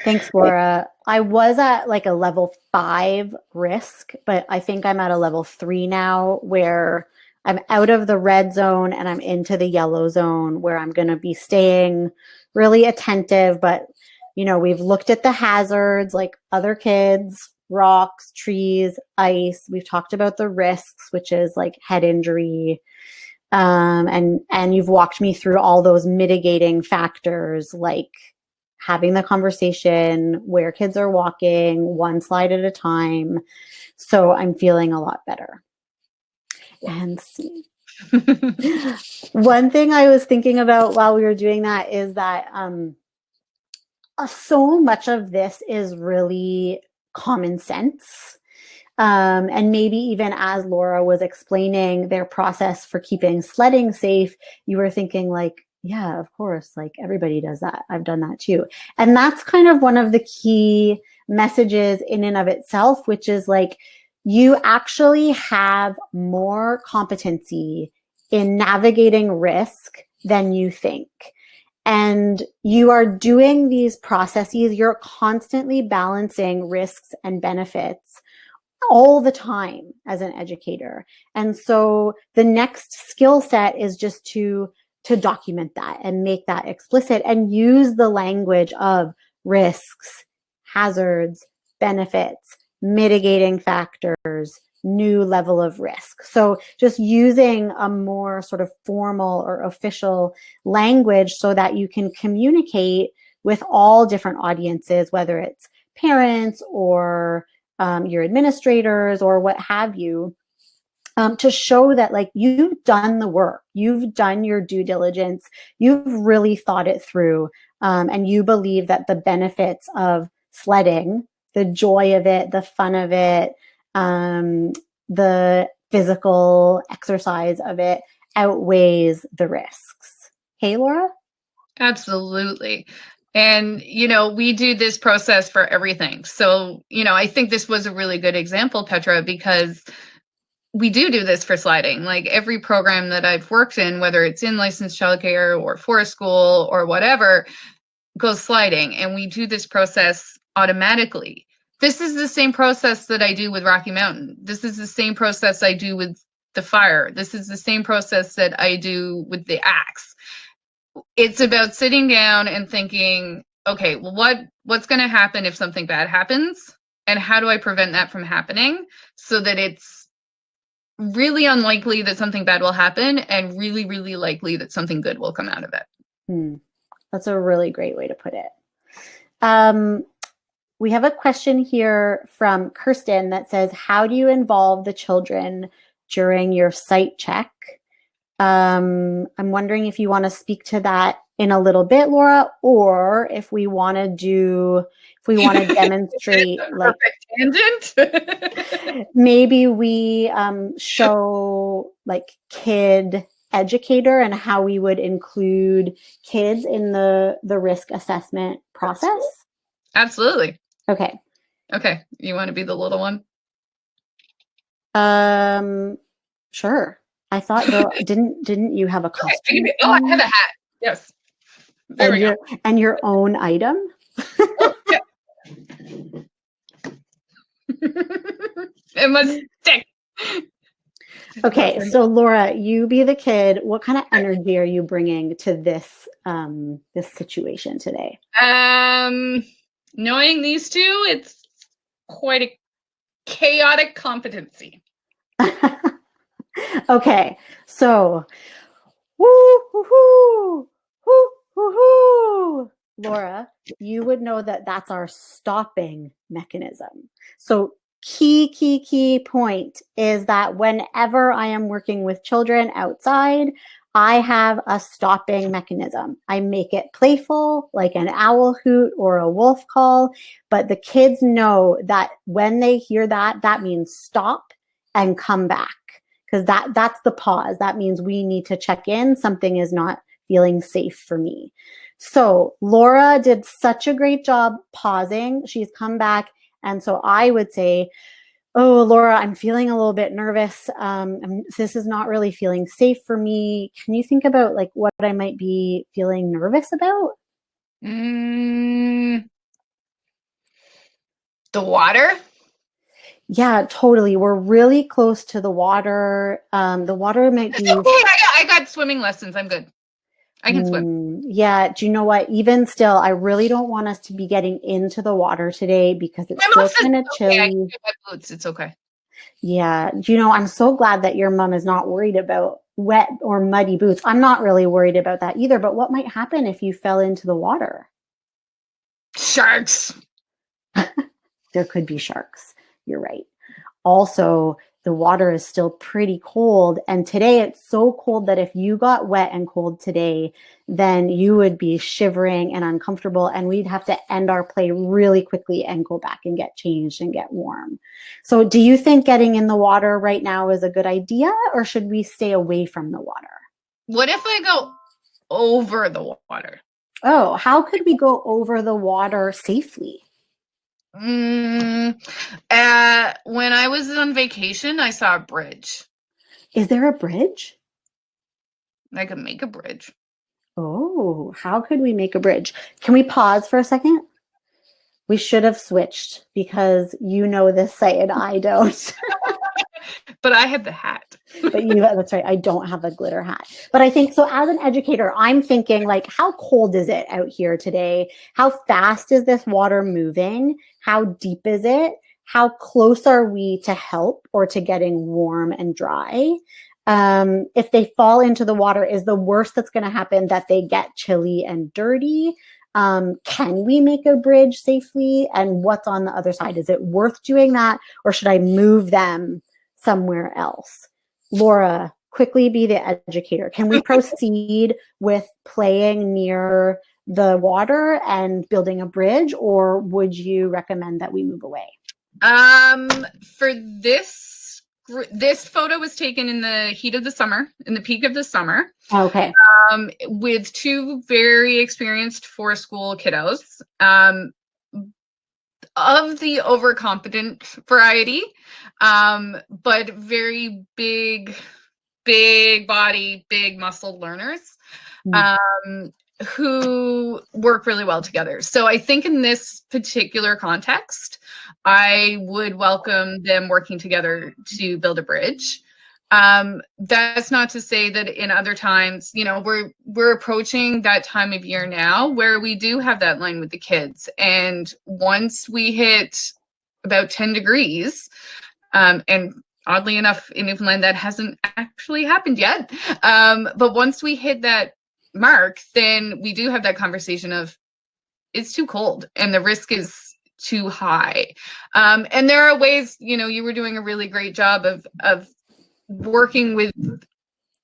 Thanks, Laura. I was at like a level 5 risk, but I think I'm at a level 3 now, where I'm out of the red zone and I'm into the yellow zone, where I'm going to be staying really attentive. But, you know, we've looked at the hazards, like other kids, rocks, trees, ice. We've talked about the risks, which is like head injury. And you've walked me through all those mitigating factors, like having the conversation, where kids are walking, one slide at a time. So I'm feeling a lot better. And see. One thing I was thinking about while we were doing that is that so much of this is really common sense. And maybe even as Laura was explaining their process for keeping sledding safe, you were thinking like, yeah, of course, like everybody does that. I've done that too. And that's kind of one of the key messages in and of itself, which is like, you actually have more competency in navigating risk than you think. And you are doing these processes, you're constantly balancing risks and benefits all the time as an educator. And so the next skill set is just to document that and make that explicit and use the language of risks, hazards, benefits, mitigating factors, new level of risk. So just using a more sort of formal or official language so that you can communicate with all different audiences, whether it's parents or your administrators or what have you, to show that like you've done the work, you've done your due diligence, you've really thought it through, and you believe that the benefits of sledding, the joy of it, the fun of it, the physical exercise of it outweighs the risks. Hey, Laura? Absolutely. And, you know, we do this process for everything. So, you know, I think this was a really good example, Petra, because we do this for sliding. Like every program that I've worked in, whether it's in licensed childcare or forest school or whatever, goes sliding. And we do this process automatically. This is the same process that I do with Rocky Mountain. This is the same process I do with the fire. This is the same process that I do with the axe. It's about sitting down and thinking, okay, well, what's going to happen if something bad happens? And how do I prevent that from happening so that it's really unlikely that something bad will happen and really, really likely that something good will come out of it? That's a really great way to put it. We have a question here from Kirsten that says, how do you involve the children during your site check? I'm wondering if you want to speak to that in a little bit, Laura, or if we want to demonstrate like tangent. maybe we show like kid educator and how we would include kids in the risk assessment process. Absolutely. Okay. Okay. You want to be the little one? Sure. I thought though, didn't you have a costume? Okay. Oh, I have a hat. Yes. There we go. And your own item? Oh, yeah. It must stick. Okay, so Laura, you be the kid. What kind of energy are you bringing to this this situation today? Knowing these two, it's quite a chaotic competency. Okay, so woo, woo, woo, woo, woo, woo. Laura, you would know that that's our stopping mechanism. So key point is that whenever I am working with children outside, I have a stopping mechanism. I make it playful, like an owl hoot or a wolf call, but the kids know that when they hear that, that means stop and come back, because that's the pause. That means we need to check in. Something is not feeling safe for me. So Laura did such a great job pausing. She's come back. And so I would say, oh, Laura, I'm feeling a little bit nervous. This is not really feeling safe for me. Can you think about like what I might be feeling nervous about? The water? Yeah, totally. We're really close to the water. The water might be... Okay, I got swimming lessons. I'm good. I can swim. Yeah. Do you know what? Even still, I really don't want us to be getting into the water today because it's still kind of chilly. I can get my boots. It's okay. Yeah. Do you know, I'm so glad that your mom is not worried about wet or muddy boots. I'm not really worried about that either. But what might happen if you fell into the water? Sharks. There could be sharks. You're right. Also, the water is still pretty cold. And today it's so cold that if you got wet and cold today, then you would be shivering and uncomfortable. And we'd have to end our play really quickly and go back and get changed and get warm. So do you think getting in the water right now is a good idea, or should we stay away from the water? What if I go over the water? Oh, how could we go over the water safely? When I was on vacation, I saw a bridge. Is there a bridge? I could make a bridge. Oh, how could we make a bridge? Can we pause for a second? We should have switched because you know this site and I don't. But I had the hat. But that's right. I don't have a glitter hat. But I think so as an educator, I'm thinking like, how cold is it out here today? How fast is this water moving? How deep is it? How close are we to help or to getting warm and dry? If they fall into the water, is the worst that's going to happen that they get chilly and dirty? Can we make a bridge safely? And what's on the other side? Is it worth doing that? Or should I move them somewhere else? Laura, quickly be the educator. Can we proceed with playing near the water and building a bridge, or would you recommend that we move away? For this photo was taken in the heat of the summer, in the peak of the summer. Okay. With two very experienced forest school kiddos. Of the overcompetent variety, but very big body, big muscle learners, who work really well together. So I think in this particular context, I would welcome them working together to build a bridge. That's not to say that in other times, you know, we're approaching that time of year now where we do have that line with the kids. And once we hit about 10 degrees, and oddly enough, in Newfoundland, that hasn't actually happened yet. But once we hit that mark, then we do have that conversation of it's too cold and the risk is too high. And there are ways, you know, you were doing a really great job of working with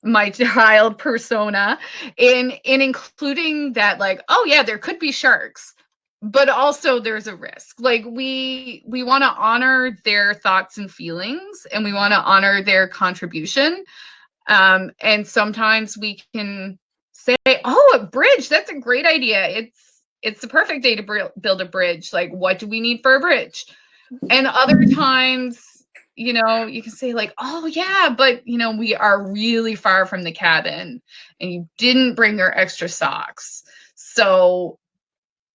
my child persona in including that, like, oh yeah, there could be sharks, but also there's a risk. Like we want to honor their thoughts and feelings, and we want to honor their contribution. And sometimes we can say, oh, a bridge, that's a great idea. It's the perfect day to build a bridge. Like, what do we need for a bridge? And other times, you know, you can say like, oh yeah, but you know, we are really far from the cabin and you didn't bring your extra socks. So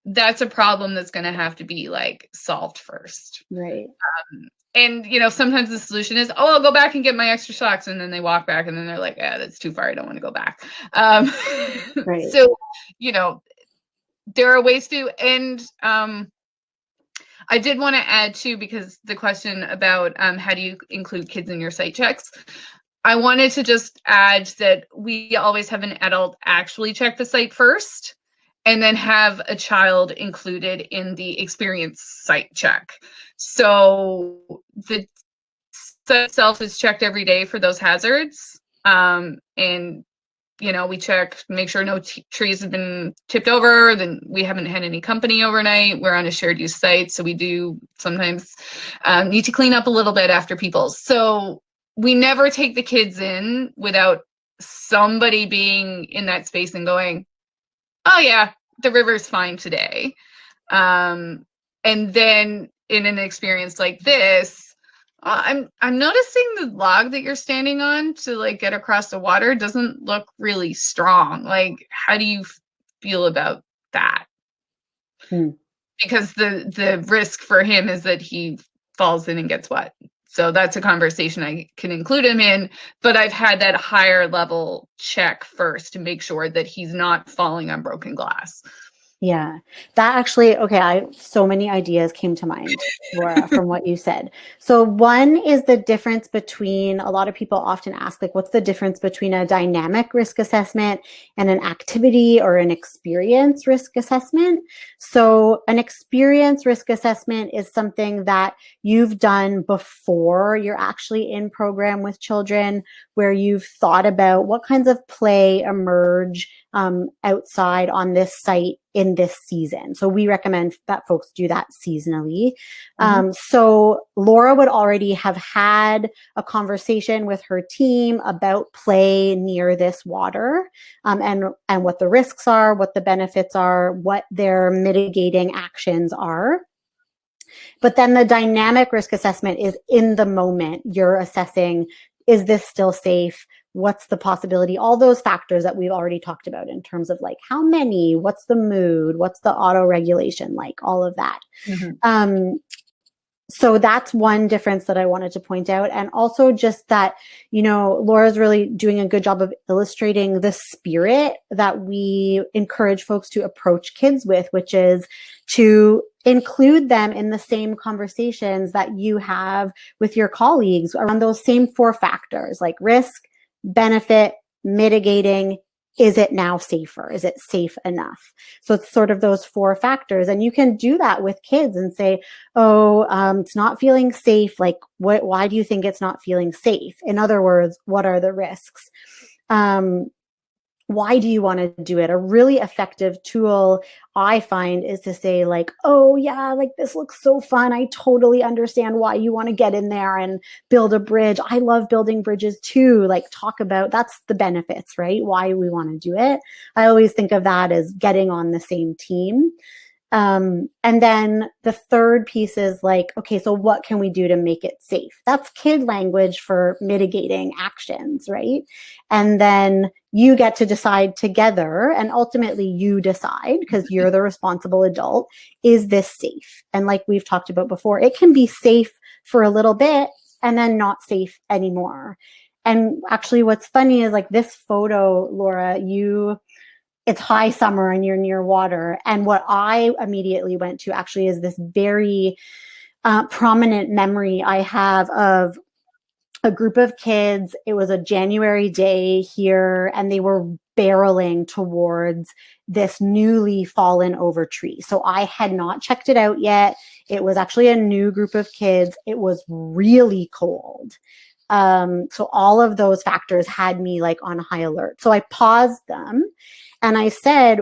that's a problem that's going to have to be like solved first. Right. And you know, sometimes the solution is, oh, I'll go back and get my extra socks. And then they walk back and then they're like, yeah, that's too far. I don't want to go back. Right. So, you know, there are ways to, and I did want to add too, because the question about how do you include kids in your site checks, I wanted to just add that we always have an adult actually check the site first and then have a child included in the experience site check. So the site itself is checked every day for those hazards. And you know, we check, make sure no trees have been tipped over, then we haven't had any company overnight. We're on a shared use site, so we do sometimes need to clean up a little bit after people. So we never take the kids in without somebody being in that space and going, oh yeah, the river's fine today. And then in an experience like this, I'm noticing the log that you're standing on to like get across the water doesn't look really strong. Like, how do you feel about that? Because the risk for him is that he falls in and gets wet. So that's a conversation I can include him in, but I've had that higher level check first to make sure that he's not falling on broken glass. Yeah, that actually, okay, so many ideas came to mind, Laura, from what you said. So one is the difference between, a lot of people often ask, like, what's the difference between a dynamic risk assessment and an activity or an experience risk assessment? So an experience risk assessment is something that you've done before you're actually in program with children, where you've thought about what kinds of play emerge outside on this site in this season. So we recommend that folks do that seasonally. So Laura would already have had a conversation with her team about play near this water, and what the risks are, what the benefits are, what their mitigating actions are. But then the dynamic risk assessment is in the moment. You're assessing, is this still safe? What's the possibility? All those factors that we've already talked about in terms of like how many, what's the mood, what's the auto regulation, like all of that. So that's one difference that I wanted to point out. And also just that, you know, Laura's really doing a good job of illustrating the spirit that we encourage folks to approach kids with, which is to include them in the same conversations that you have with your colleagues around those same four factors, like risk, benefit, mitigating. Is it now safer? Is it safe enough? So it's sort of those four factors. And you can do that with kids and say, oh, it's not feeling safe. Like, why do you think it's not feeling safe? In other words, what are the risks? Why do you want to do it? A really effective tool I find is to say like, oh yeah, like this looks so fun. I totally understand why you want to get in there and build a bridge. I love building bridges too. Like talk about, that's the benefits, right? Why we want to do it. I always think of that as getting on the same team. And then the third piece is like, okay, so what can we do to make it safe? That's kid language for mitigating actions, right? And then you get to decide together, and ultimately you decide, because you're the responsible adult, is this safe? And like we've talked about before, it can be safe for a little bit and then not safe anymore. And actually what's funny is like this photo, Laura, it's high summer and you're near water. And what I immediately went to actually is this very prominent memory I have of a group of kids. It was a January day here, and they were barreling towards this newly fallen over tree. So I had not checked it out yet. It was actually a new group of kids. It was really cold. So all of those factors had me like on high alert. So I paused them and I said,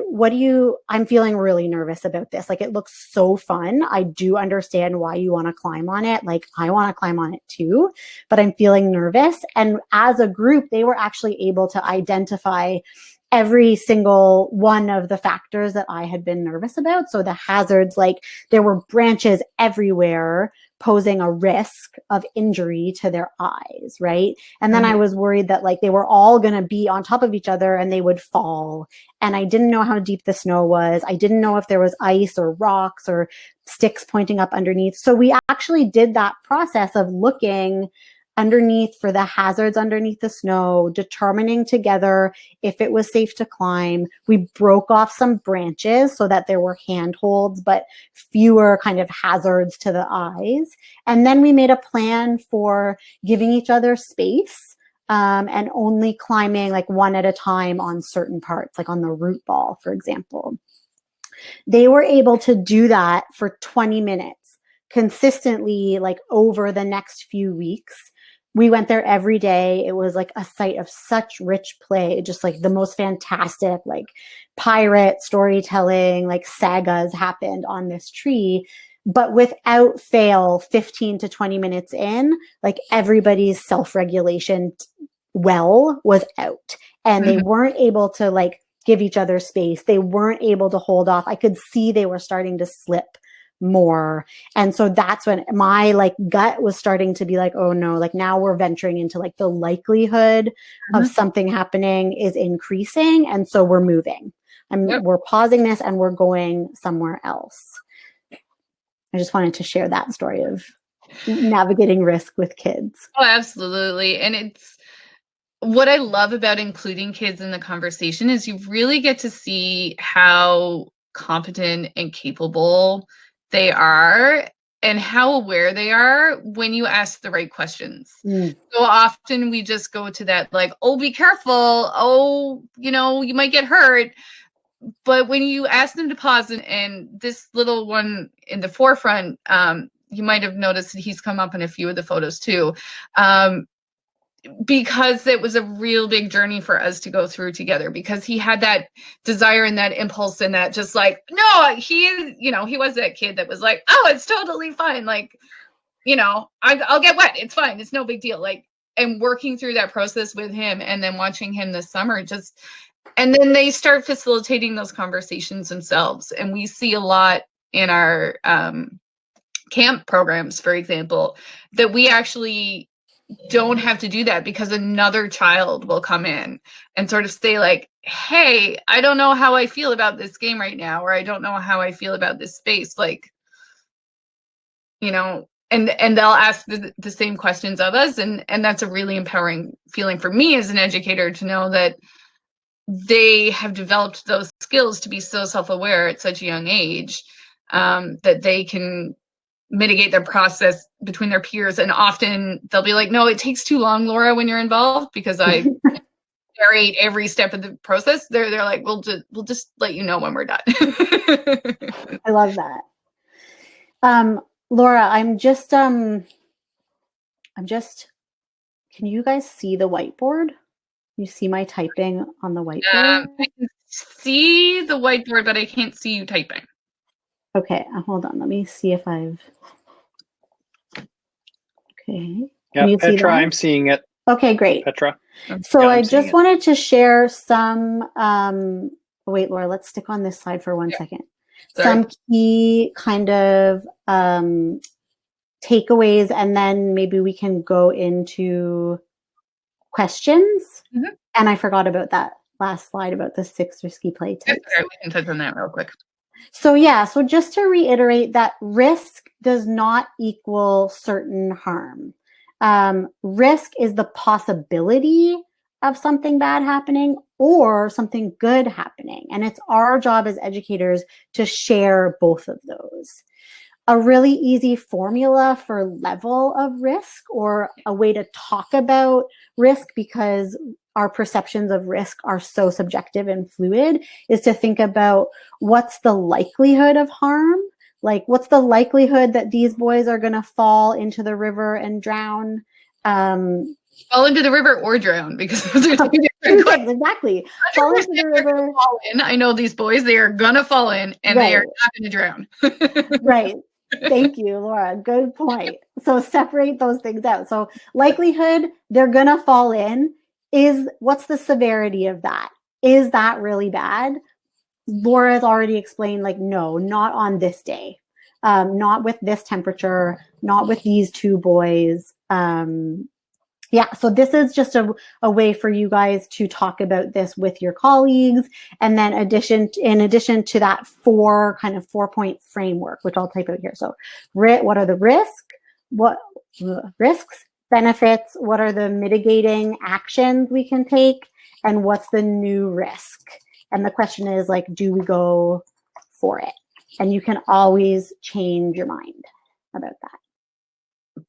I'm feeling really nervous about this. Like, it looks so fun. I do understand why you want to climb on it. Like, I want to climb on it too, but I'm feeling nervous. And as a group, they were actually able to identify every single one of the factors that I had been nervous about. So the hazards, like there were branches everywhere posing a risk of injury to their eyes, right? And then I was worried that like they were all going to be on top of each other and they would fall. And I didn't know how deep the snow was. I didn't know if there was ice or rocks or sticks pointing up underneath. So we actually did that process of looking underneath for the hazards underneath the snow, determining together if it was safe to climb. We broke off some branches so that there were handholds, but fewer kind of hazards to the eyes. And then we made a plan for giving each other space and only climbing like one at a time on certain parts, like on the root ball, for example. They were able to do that for 20 minutes consistently, like over the next few weeks. We went there every day. It was like a site of such rich play, just like the most fantastic, like pirate storytelling, like sagas happened on this tree. But without fail, 15 to 20 minutes in, like everybody's self-regulation was out. And they weren't able to like give each other space. They weren't able to hold off. I could see they were starting to slip more. And so that's when my like gut was starting to be like, oh no, like now we're venturing into like the likelihood of something happening is increasing. And so we're moving. We're pausing this and we're going somewhere else. I just wanted to share that story of navigating risk with kids. Oh, absolutely. And it's what I love about including kids in the conversation is you really get to see how competent and capable they are and how aware they are when you ask the right questions. So often we just go to that like, oh, be careful. Oh, you know, you might get hurt. But when you ask them to pause, and this little one in the forefront, you might have noticed that he's come up in a few of the photos too, because it was a real big journey for us to go through together, because he had that desire and that impulse and that just like, no, he was that kid that was like, oh, it's totally fine. Like, I'll get wet. It's fine. It's no big deal. Like, and working through that process with him and then watching him this summer and then they start facilitating those conversations themselves. And we see a lot in our camp programs, for example, that we actually don't have to do that because another child will come in and sort of say like, hey, I don't know how I feel about this game right now, or I don't know how I feel about this space. Like, and they'll ask the same questions of us. And that's a really empowering feeling for me as an educator to know that they have developed those skills to be so self-aware at such a young age, that they can mitigate their process between their peers. And often they'll be like, no, it takes too long, Laura, when you're involved, because I narrate every step of the process. They're like, we'll just let you know when we're done. I love that. Laura, I'm just, can you guys see the whiteboard? You see my typing on the whiteboard? I can see the whiteboard, but I can't see you typing. Okay, hold on. Let me see if I've. Okay. Yeah, Petra, I'm seeing it. Okay, great. Petra. So yeah, I just wanted to share some. Wait, Laura, let's stick on this slide for one second. Sorry. Some key kind of takeaways, and then maybe we can go into questions. And I forgot about that last slide about the 6 risky play tips. Okay, we can touch on that real quick. So just to reiterate that risk does not equal certain harm. Risk is the possibility of something bad happening or something good happening. And it's our job as educators to share both of those. A really easy formula for level of risk, or a way to talk about risk, because our perceptions of risk are so subjective and fluid, is to think about what's the likelihood of harm? Like, what's the likelihood that these boys are going to fall into the river and drown? Fall into the river or drown, because those are two different questions. Exactly. Fall into the river. Fall in. I know these boys, they are gonna fall in, and they are not gonna drown. Right. Thank you, Laura. Good point. So separate those things out. So likelihood they're gonna fall in is, what's the severity of that? Is that really bad? Laura's already explained, like, no, not on this day. Not with this temperature, not with these two boys. Yeah, so this is just a way for you guys to talk about this with your colleagues. And then in addition to that 4-point framework, which I'll type out here. So what are the risks, benefits, what are the mitigating actions we can take, and what's the new risk? And the question is, like, do we go for it? And you can always change your mind about that.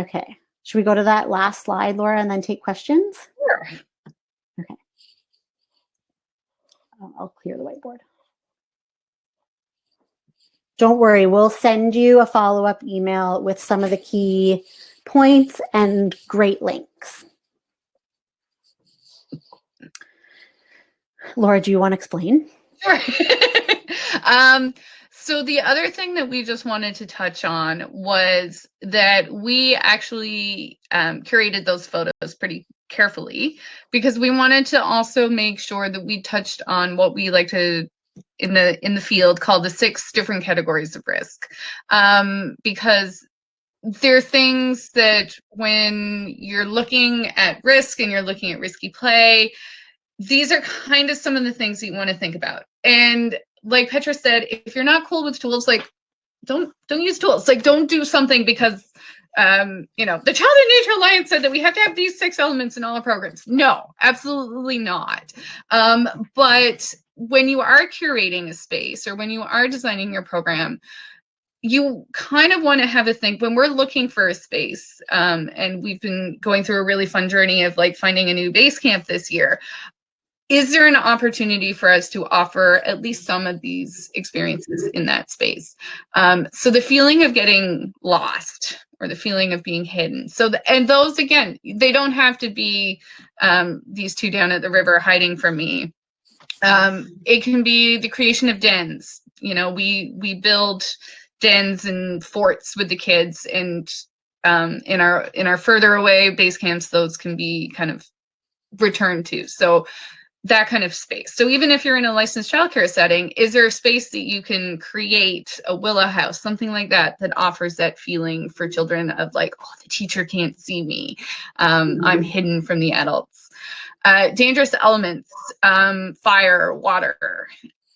Okay. Should we go to that last slide, Laura, and then take questions? Sure. Okay. I'll clear the whiteboard. Don't worry, we'll send you a follow-up email with some of the key points and great links. Laura, do you want to explain? Sure. So the other thing that we just wanted to touch on was that we actually curated those photos pretty carefully, because we wanted to also make sure that we touched on what we like to in the field call the 6 different categories of risk, because there are things that when you're looking at risk and you're looking at risky play, these are kind of some of the things that you want to think about. And like Petra said, if you're not cool with tools, like don't use tools. Like, don't do something because the Child and Nature Alliance said that we have to have these 6 elements in all our programs. No, absolutely not. But when you are curating a space or when you are designing your program, you kind of want to have a think. When we're looking for a space, and we've been going through a really fun journey of like finding a new base camp this year, is there an opportunity for us to offer at least some of these experiences in that space? So the feeling of getting lost or the feeling of being hidden. And those, again, they don't have to be these 2 down at the river hiding from me. It can be the creation of dens. We build dens and forts with the kids, and in our further away base camps, those can be kind of returned to. So that kind of space. So even if you're in a licensed childcare setting, is there a space that you can create, a willow house, something like that, that offers that feeling for children of like, oh, the teacher can't see me. I'm hidden from the adults. Dangerous elements, fire, water,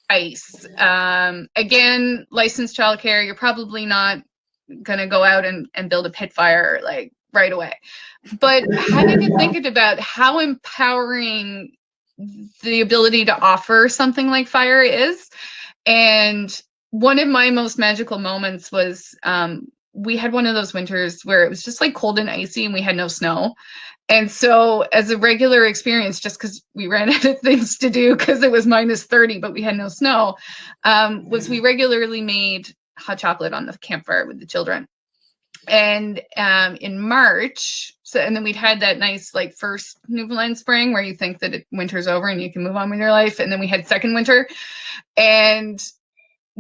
ice. Again, licensed childcare, you're probably not going to go out and build a pit fire like right away. But having to think about how empowering the ability to offer something like fire is. And one of my most magical moments was we had one of those winters where it was just like cold and icy and we had no snow. And so as a regular experience, just because we ran out of things to do because it was -30, but we had no snow, was we regularly made hot chocolate on the campfire with the children. And in March, and then we'd had that nice like first Newfoundland spring where you think that winter's over and you can move on with your life. And then we had second winter. And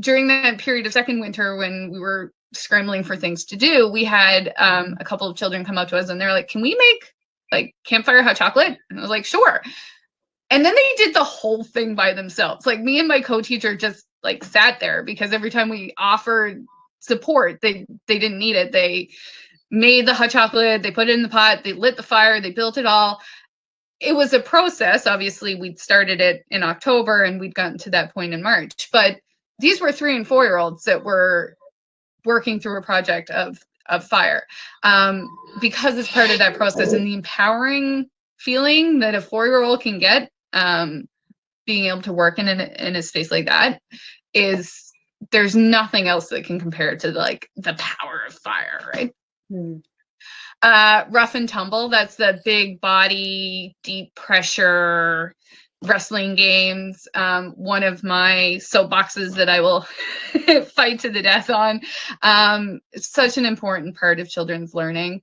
during that period of second winter, when we were scrambling for things to do, we had a couple of children come up to us and they're like, can we make like campfire hot chocolate? And I was like, sure. And then they did the whole thing by themselves. Like me and my co-teacher just like sat there because every time we offered support, they didn't need it. They made the hot chocolate, they put it in the pot, they lit the fire, they built it all. It was a process. Obviously, we'd started it in October and we'd gotten to that point in March. But these were 3- and 4-year-olds that were working through a project of fire, because it's part of that process. And the empowering feeling that a 4-year-old can get being able to work in a space like that is, there's nothing else that can compare to like the power of fire, right? Rough and tumble, that's the big body, deep pressure, wrestling games. One of my soapboxes that I will fight to the death on. Such an important part of children's learning.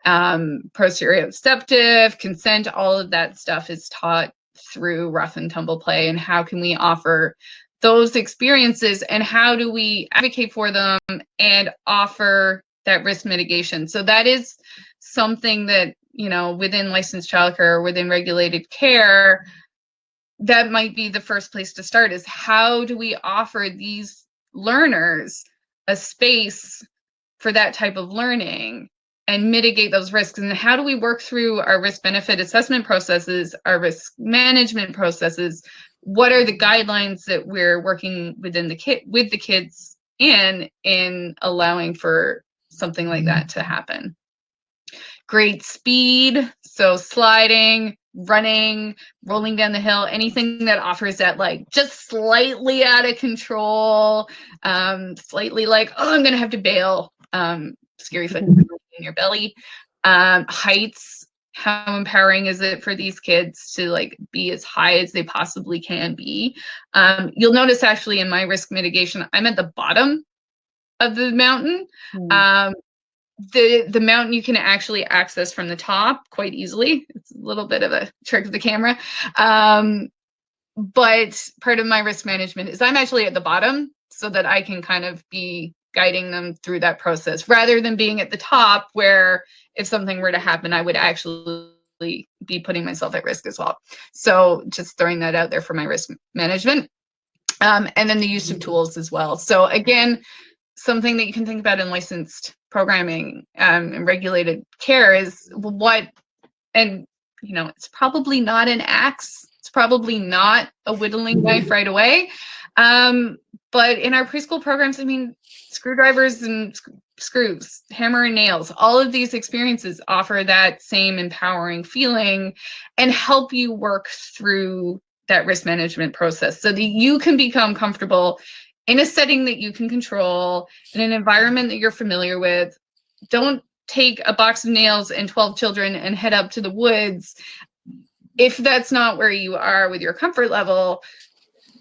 Proprioceptive, consent, all of that stuff is taught through rough and tumble play. And how can we offer those experiences, and how do we advocate for them and offer that risk mitigation? So that is something that, within licensed childcare or within regulated care, that might be the first place to start, is how do we offer these learners a space for that type of learning and mitigate those risks? And how do we work through our risk benefit assessment processes, our risk management processes? What are the guidelines that we're working within with the kids in allowing for something like that to happen? Great speed, so sliding, running, rolling down the hill, anything that offers that like just slightly out of control, slightly like, oh, I'm gonna have to bail, scary foot in your belly. Heights, how empowering is it for these kids to like be as high as they possibly can be? You'll notice actually in my risk mitigation, I'm at the bottom of the mountain. The mountain you can actually access from the top quite easily. It's a little bit of a trick of the camera. But part of my risk management is I'm actually at the bottom so that I can kind of be guiding them through that process, rather than being at the top where if something were to happen, I would actually be putting myself at risk as well. So just throwing that out there for my risk management. And then the use of tools as well. So again, something that you can think about in licensed programming and regulated care is it's probably not an axe. It's probably not a whittling knife right away. But in our preschool programs, screwdrivers and screws, hammer and nails, all of these experiences offer that same empowering feeling and help you work through that risk management process so that you can become comfortable in a setting that you can control, in an environment that you're familiar with. Don't take a box of nails and 12 children and head up to the woods if that's not where you are with your comfort level,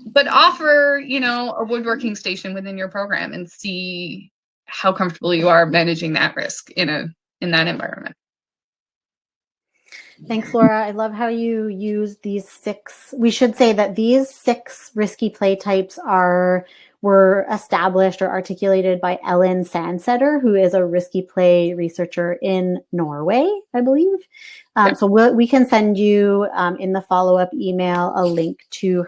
but offer, a woodworking station within your program and see how comfortable you are managing that risk in that environment. Thanks, Laura. I love how you use these 6. We should say that these 6 risky play types were established or articulated by Ellen Sandsetter, who is a risky play researcher in Norway, I believe. So we can send you in the follow-up email a link to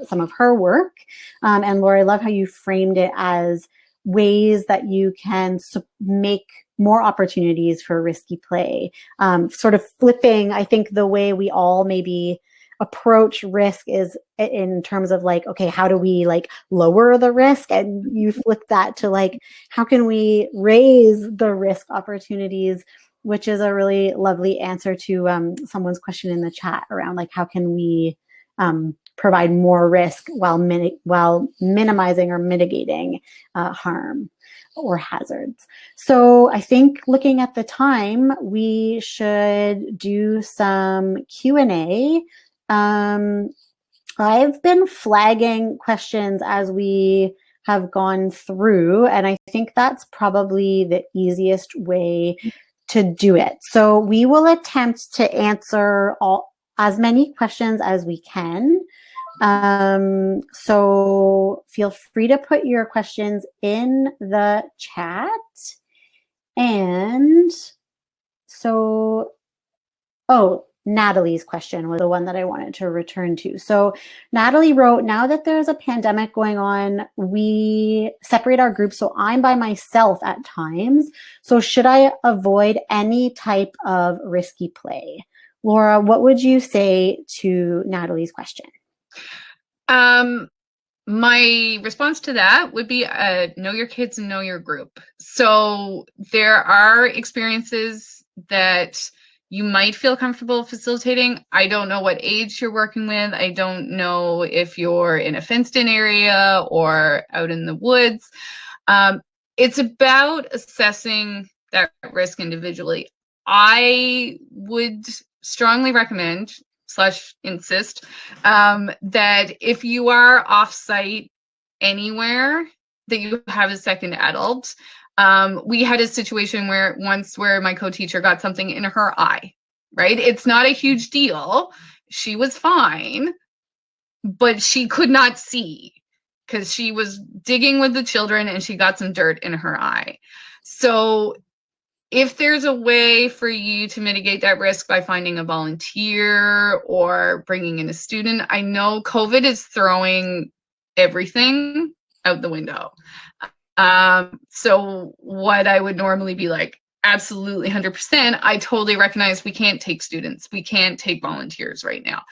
some of her work. And Laura, I love how you framed it as ways that you can make more opportunities for risky play. Sort of flipping, I think, the way we all maybe approach risk is in terms of like, okay, how do we like lower the risk? And you flip that to like, how can we raise the risk opportunities, which is a really lovely answer to someone's question in the chat around like, how can we provide more risk while minimizing or mitigating harm or hazards. So I think looking at the time, we should do some Q&A. I've been flagging questions as we have gone through, and I think that's probably the easiest way to do it. So we will attempt to answer as many questions as we can. So feel free to put your questions in the chat. And so, Natalie's question was the one that I wanted to return to. So Natalie wrote, now that there's a pandemic going on, we separate our groups. So I'm by myself at times. So should I avoid any type of risky play? Laura, what would you say to Natalie's question? My response to that would be know your kids and know your group. So there are experiences that you might feel comfortable facilitating. I don't know what age you're working with. I don't know if you're in a fenced-in area or out in the woods. It's about assessing that risk individually. I would strongly recommend / insist that if you are off-site anywhere, that you have a second adult. We had a situation where my co-teacher got something in her eye, right? It's not a huge deal. She was fine, but she could not see because she was digging with the children and she got some dirt in her eye. So if there's a way for you to mitigate that risk by finding a volunteer or bringing in a student, I know COVID is throwing everything out the window. So what I would normally be like, absolutely 100%, I totally recognize we can't take students. We can't take volunteers right now.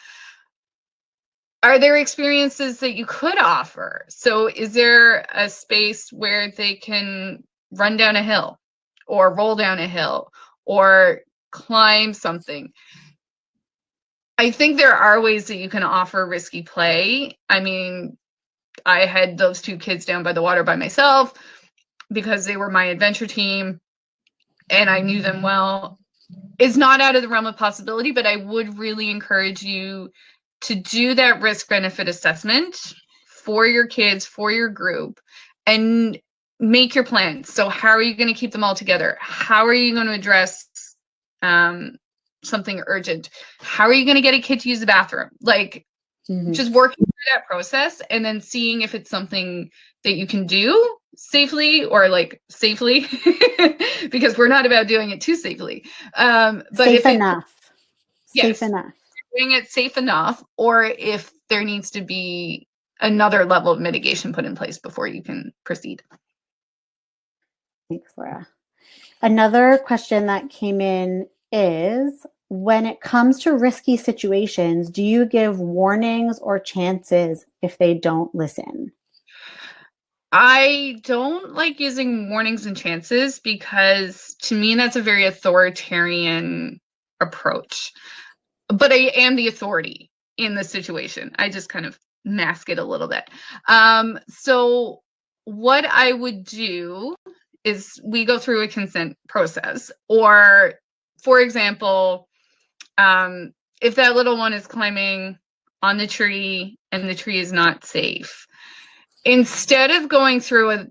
Are there experiences that you could offer? So is there a space where they can run down a hill or roll down a hill or climb something? I think there are ways that you can offer risky play. I mean, I had those 2 kids down by the water by myself because they were my adventure team and I knew them well. It's not out of the realm of possibility, but I would really encourage you to do that risk benefit assessment for your kids, for your group, and make your plans. So how are you going to keep them all together? How are you going to address something urgent? How are you going to get a kid to use the bathroom? Like, just working through that process and then seeing if it's something that you can do safely or like safely because we're not about doing it too safely. But safe enough. Safe enough. Doing it safe enough, or if there needs to be another level of mitigation put in place before you can proceed. Thanks, Laura. Another question that came in is, when it comes to risky situations, do you give warnings or chances if they don't listen? I don't like using warnings and chances because to me that's a very authoritarian approach. But I am the authority in the situation. I just kind of mask it a little bit. So what I would do is we go through a consent process. Or, for example, if that little one is climbing on the tree and the tree is not safe, instead of going through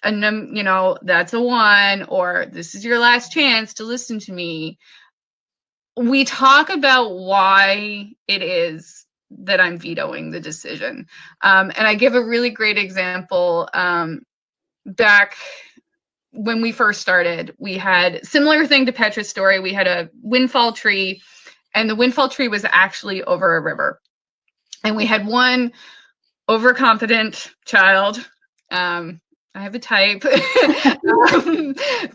that's a 1, or this is your last chance to listen to me, we talk about why it is that I'm vetoing the decision. And I give a really great example. Back when we first started, we had similar thing to Petra's story. We had a windfall tree, and the windfall tree was actually over a river. And we had one overconfident child. I have a type,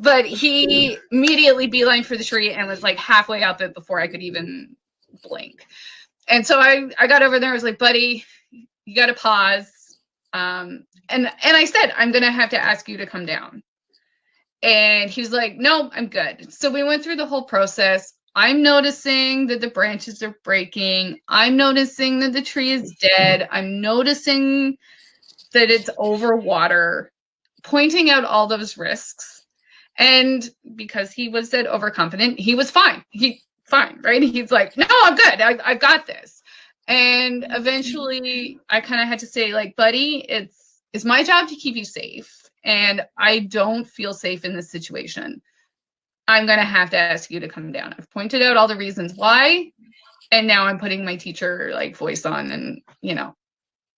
but he immediately beeline for the tree and was like halfway up it before I could even blink. And so I got over there. I was like, buddy, you got to pause. And I said, I'm going to have to ask you to come down. And he was like, no, I'm good. So we went through the whole process. I'm noticing that the branches are breaking. I'm noticing that the tree is dead. I'm noticing that it's over water, pointing out all those risks. And because he was that overconfident, he was fine. Fine, right? He's like, no, I'm good. I got this. And eventually I kind of had to say, like, buddy, it's my job to keep you safe. And I don't feel safe in this situation. I'm going to have to ask you to come down. I've pointed out all the reasons why. And now I'm putting my teacher like voice on and,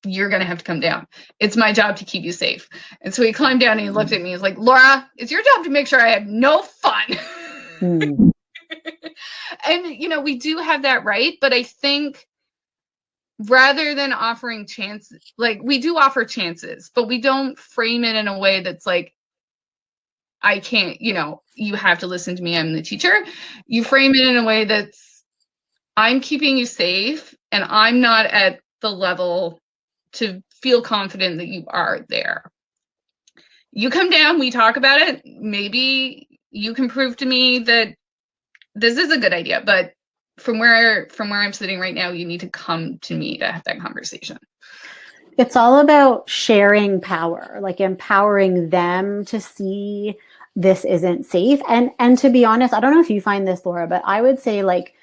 you're going to have to come down. It's my job to keep you safe. And so he climbed down and he looked at me. He's like, Laura, it's your job to make sure I have no fun. And, we do have that right. But I think rather than offering chances, like we do offer chances, but we don't frame it in a way that's like, I can't, you have to listen to me. I'm the teacher. You frame it in a way that's, I'm keeping you safe and I'm not at the level to feel confident that you are there. You come down, we talk about it. Maybe you can prove to me that this is a good idea, but from where I'm sitting right now, you need to come to me to have that conversation. It's all about sharing power, like empowering them to see this isn't safe. And to be honest, I don't know if you find this, Laura, but I would say like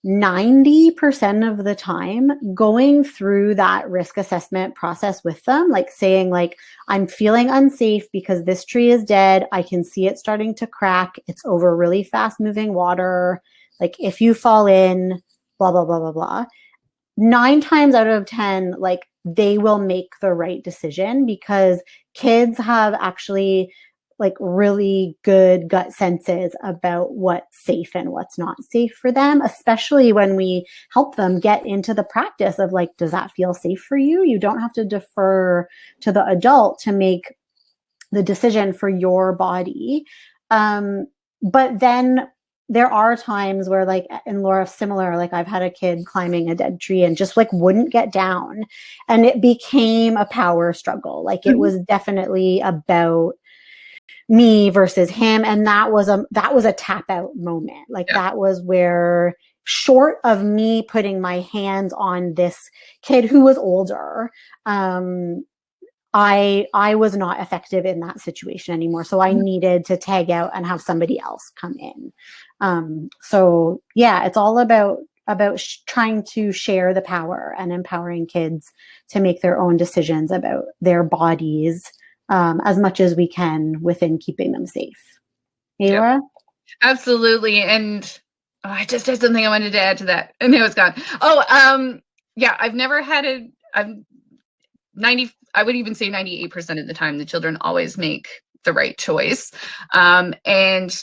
90% of the time going through that risk assessment process with them, like saying like, I'm feeling unsafe because this tree is dead. I can see it starting to crack. It's over really fast moving water. Like if you fall in, blah, blah, blah, blah, blah. 9 times out of 10, like they will make the right decision because kids have actually like really good gut senses about what's safe and what's not safe for them, especially when we help them get into the practice of like, does that feel safe for you? You don't have to defer to the adult to make the decision for your body. But then there are times where like, and Laura, similar, like I've had a kid climbing a dead tree and just like wouldn't get down. And it became a power struggle. Like it was definitely about me versus him. And that was a tap out moment. Like that was where, short of me putting my hands on this kid who was older, I was not effective in that situation anymore. So I needed to tag out and have somebody else come in. So yeah, it's all about trying to share the power and empowering kids to make their own decisions about their bodies, as much as we can within keeping them safe. Hey, Laura? Absolutely. And I just had something I wanted to add to that, and it was gone. Yeah, I've never had I would even say 98% of the time, the children always make the right choice. And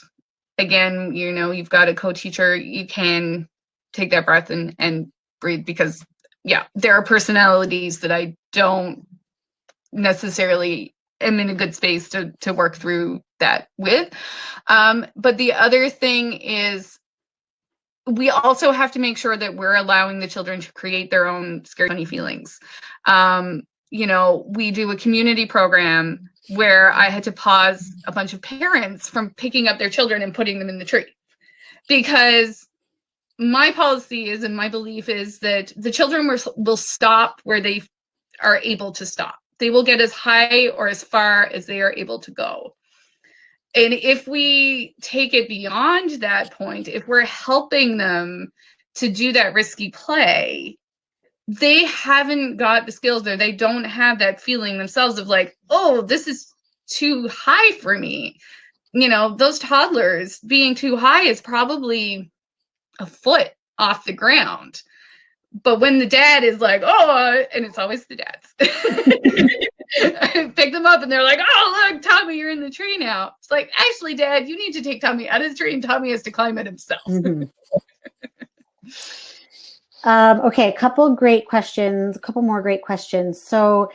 again, you've got a co-teacher, you can take that breath and breathe, because there are personalities that I don't necessarily am in a good space to work through that with. But the other thing is, we also have to make sure that we're allowing the children to create their own scary, funny feelings. We do a community program where I had to pause a bunch of parents from picking up their children and putting them in the tree, because my policy is, and my belief is, that the children will stop where they are able to stop. They will get as high or as far as they are able to go. And if we take it beyond that point, if we're helping them to do that risky play, they haven't got the skills there. They don't have that feeling themselves of like, oh, this is too high for me. Those toddlers, being too high is probably a foot off the ground. But when the dad is like, oh, and it's always the dads, pick them up and they're like, oh, look, Tommy, you're in the tree now. It's like, actually, Dad, you need to take Tommy out of the tree, and Tommy has to climb it himself. Mm-hmm. Okay, a couple more great questions. So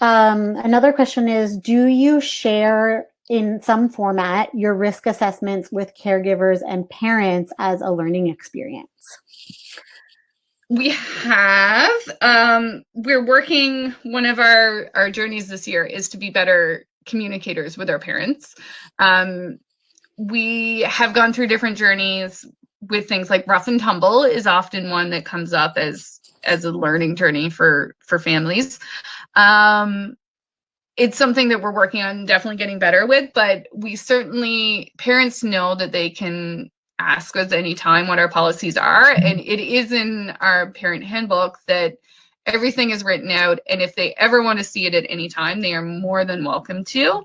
another question is, do you share in some format your risk assessments with caregivers and parents as a learning experience? We have. We're working, one of our journeys this year is to be better communicators with our parents. We have gone through different journeys with things like rough and tumble is often one that comes up as a learning journey for families. It's something that we're working on definitely getting better with, but parents know that they can ask us anytime what our policies are. And it is in our parent handbook that everything is written out. And if they ever want to see it at any time, they are more than welcome to.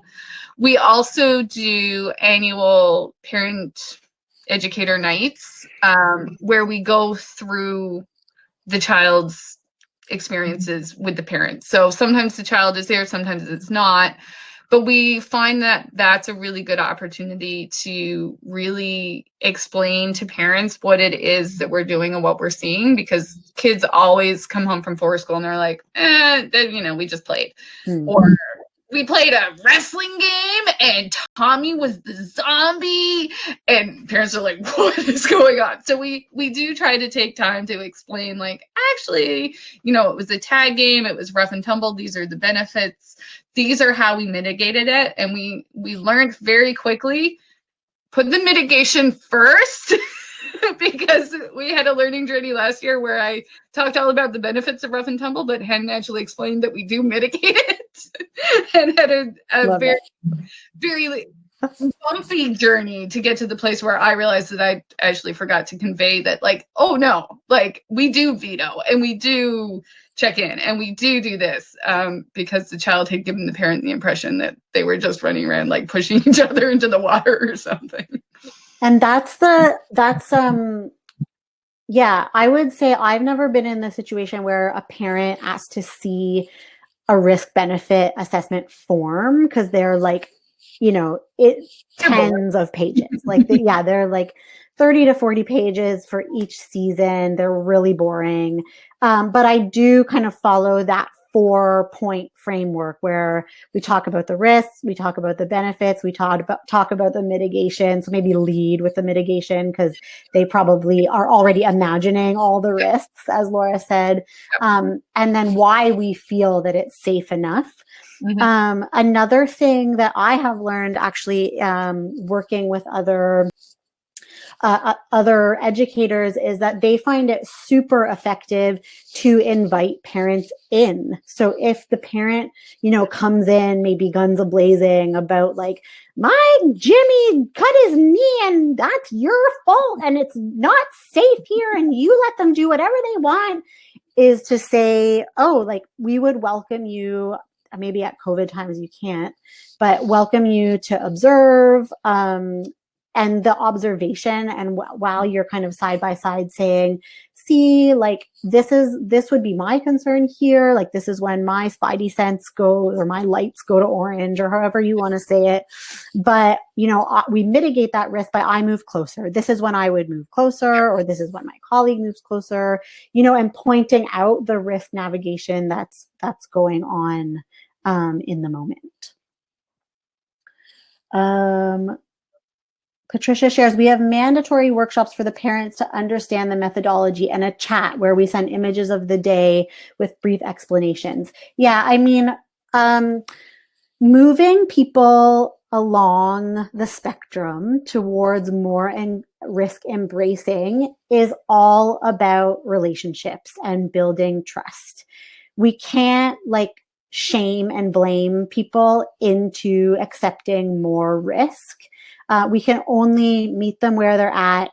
We also do annual parent educator nights, where we go through the child's experiences with the parents. So sometimes the child is there, sometimes it's not. But we find that that's a really good opportunity to really explain to parents what it is that we're doing and what we're seeing, because kids always come home from forest school and they're like, we just played. Mm-hmm. Or we played a wrestling game and Tommy was the zombie, and parents are like, what is going on? So we do try to take time to explain, like, actually, it was a tag game, it was rough and tumble, these are the benefits, these are how we mitigated it. And we learned very quickly, put the mitigation first, because we had a learning journey last year where I talked all about the benefits of rough and tumble, but hadn't actually explained that we do mitigate it. And had a very, very bumpy journey to get to the place where I realized that I actually forgot to convey that, like, oh no, like we do veto and we do check in and we do this, because the child had given the parent the impression that they were just running around like pushing each other into the water or something. And yeah, I would say I've never been in the situation where a parent asked to see a risk benefit assessment form, because they're like, tens of pages. Like, they're like 30 to 40 pages for each season. They're really boring. But I do kind of follow that 4-point framework where we talk about the risks, we talk about the benefits, we talk about the mitigation. So maybe lead with the mitigation, because they probably are already imagining all the risks, as Laura said. And then why we feel that it's safe enough. Mm-hmm. Another thing that I have learned actually, working with other educators, is that they find it super effective to invite parents in. So if the parent, comes in maybe guns a-blazing about like, my Jimmy cut his knee and that's your fault and it's not safe here and you let them do whatever they want, is to say, oh, like, we would welcome you. Maybe at COVID times you can't, but welcome you to observe, and the observation. And while you're kind of side by side saying, see, like, this would be my concern here. Like, this is when my spidey sense goes, or my lights go to orange, or however you want to say it. But, we mitigate that risk by I move closer. This is when I would move closer, or this is when my colleague moves closer, and pointing out the risk navigation that's going on in the moment. Patricia shares, we have mandatory workshops for the parents to understand the methodology and a chat where we send images of the day with brief explanations. Yeah, I mean, moving people along the spectrum towards more and risk embracing is all about relationships and building trust. We can't shame and blame people into accepting more risk. We can only meet them where they're at,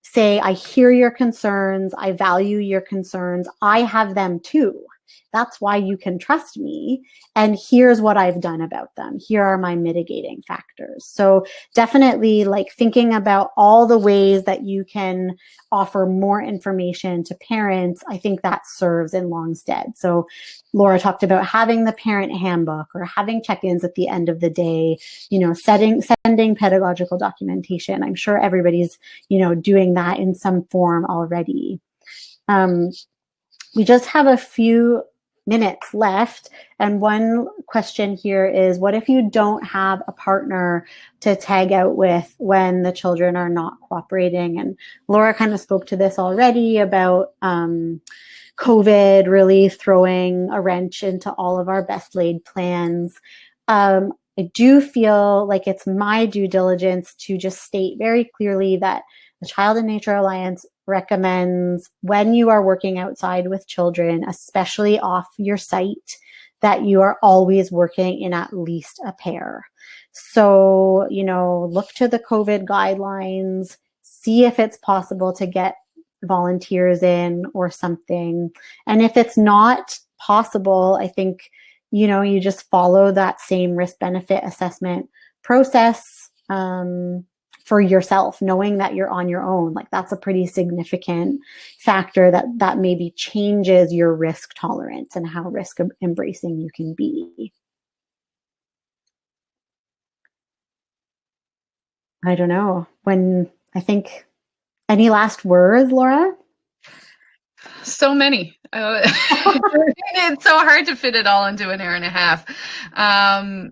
say, I hear your concerns, I value your concerns, I have them too. That's why you can trust me. And here's what I've done about them. Here are my mitigating factors. So definitely thinking about all the ways that you can offer more information to parents. I think that serves in long stead. So Laura talked about having the parent handbook or having check-ins at the end of the day, sending pedagogical documentation. I'm sure everybody's, doing that in some form already. We just have a few minutes left. And one question here is, what if you don't have a partner to tag out with when the children are not cooperating? And Laura kind of spoke to this already about COVID really throwing a wrench into all of our best laid plans. I do feel like it's my due diligence to just state very clearly that the Child in Nature Alliance recommends, when you are working outside with children, especially off your site, that you are always working in at least a pair. So, look to the COVID guidelines, see if it's possible to get volunteers in or something. And if it's not possible, I think, you just follow that same risk benefit assessment process for yourself, knowing that you're on your own. That's a pretty significant factor that maybe changes your risk tolerance and how risk embracing you can be. I don't know. Any last words, Laura? So many. It's so hard to fit it all into an hour and a half. I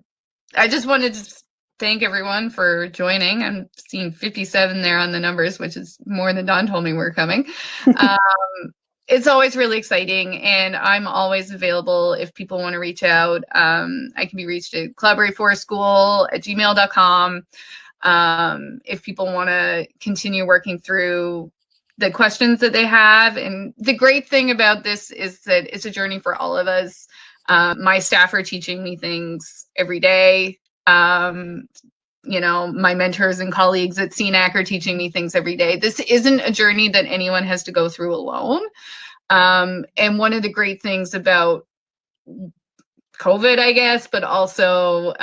just wanted to thank everyone for joining. I'm seeing 57 there on the numbers, which is more than Dawn told me we're coming. It's always really exciting, and I'm always available if people want to reach out. I can be reached at collaborateforschool@gmail.com. If people want to continue working through the questions that they have. And the great thing about this is that it's a journey for all of us. My staff are teaching me things every day. you know, my mentors and colleagues at CNAC are teaching me things every day. This isn't a journey that anyone has to go through alone. And one of the great things about COVID, I guess, but also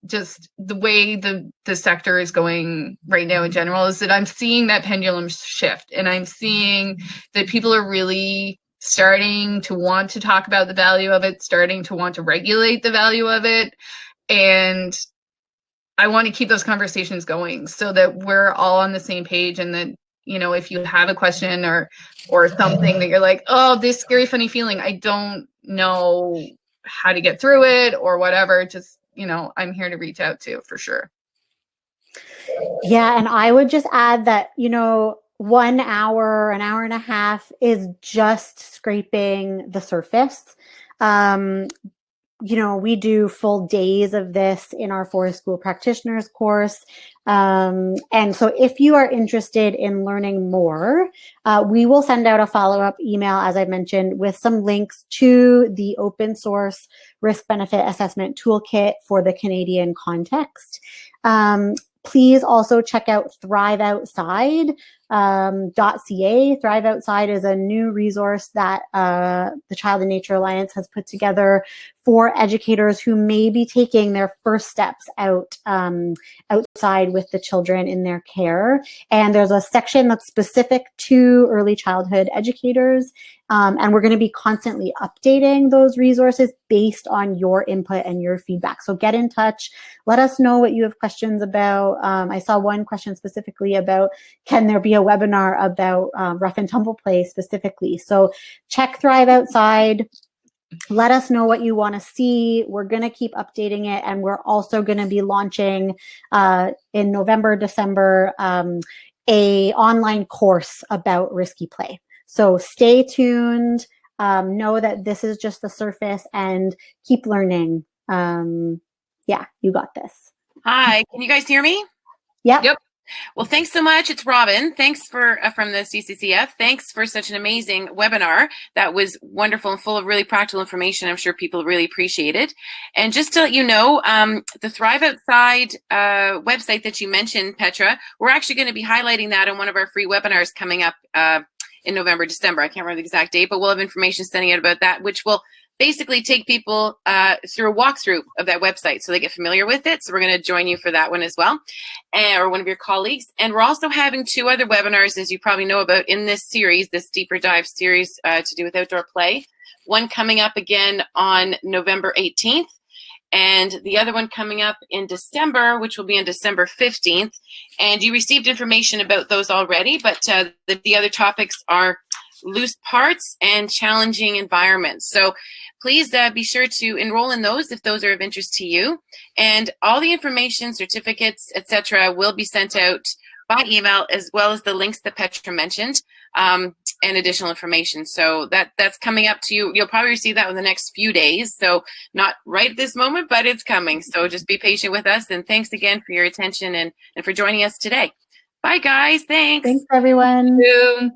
just the way the sector is going right now in general, is that I'm seeing that pendulum shift, and I'm seeing that people are really starting to want to talk about the value of it, starting to want to regulate the value of it. And I want to keep those conversations going so that we're all on the same page, and that, you know, if you have a question or something that you're like, oh, this scary, funny feeling, I don't know how to get through it or whatever, just, you know, I'm here to reach out to, for sure. Yeah, and I would just add that, you know, 1 hour, an hour and a half is just scraping the surface. You know, we do full days of this in our forest school practitioners course. And so if you are interested in learning more, we will send out a follow-up email, as I mentioned, with some links to the open source risk benefit assessment toolkit for the Canadian context. Please also check out thriveoutside.ca. Thrive Outside is a new resource that the Child and Nature Alliance has put together for educators who may be taking their first steps outside with the children in their care. And there's a section that's specific to early childhood educators. And we're going to be constantly updating those resources based on your input and your feedback. So get in touch. Let us know what you have questions about. I saw one question specifically about, can there be a webinar about rough and tumble play specifically? So check Thrive Outside. Let us know what you want to see. We're going to keep updating it. And we're also going to be launching in November, December, a online course about risky play. So stay tuned. Know that this is just the surface, and keep learning. Yeah, you got this. Hi, can you guys hear me? Yep. Well, thanks so much. It's Robin. Thanks for from the CCCF. Thanks for such an amazing webinar. That was wonderful and full of really practical information. I'm sure people really appreciate it. And just to let you know, the Thrive Outside website that you mentioned, Petra, we're actually going to be highlighting that in one of our free webinars coming up in November, December. I can't remember the exact date, but we'll have information sending out about that, which will basically take people through a walkthrough of that website so they get familiar with it. So we're going to join you for that one as well, or one of your colleagues. And we're also having 2 other webinars, as you probably know about, in this series, this deeper dive series to do with outdoor play. One coming up again on November 18th, and the other one coming up in December, which will be on December 15th. And you received information about those already, but the other topics are loose parts and challenging environments. So please be sure to enroll in those if those are of interest to you. And all the information, certificates, etc., will be sent out by email, as well as the links that Petra mentioned, and additional information. So that's coming up to you. You'll probably receive that in the next few days. So not right at this moment, but it's coming. So just be patient with us. And thanks again for your attention and for joining us today. Bye, guys. Thanks. Thanks, everyone. Thank you.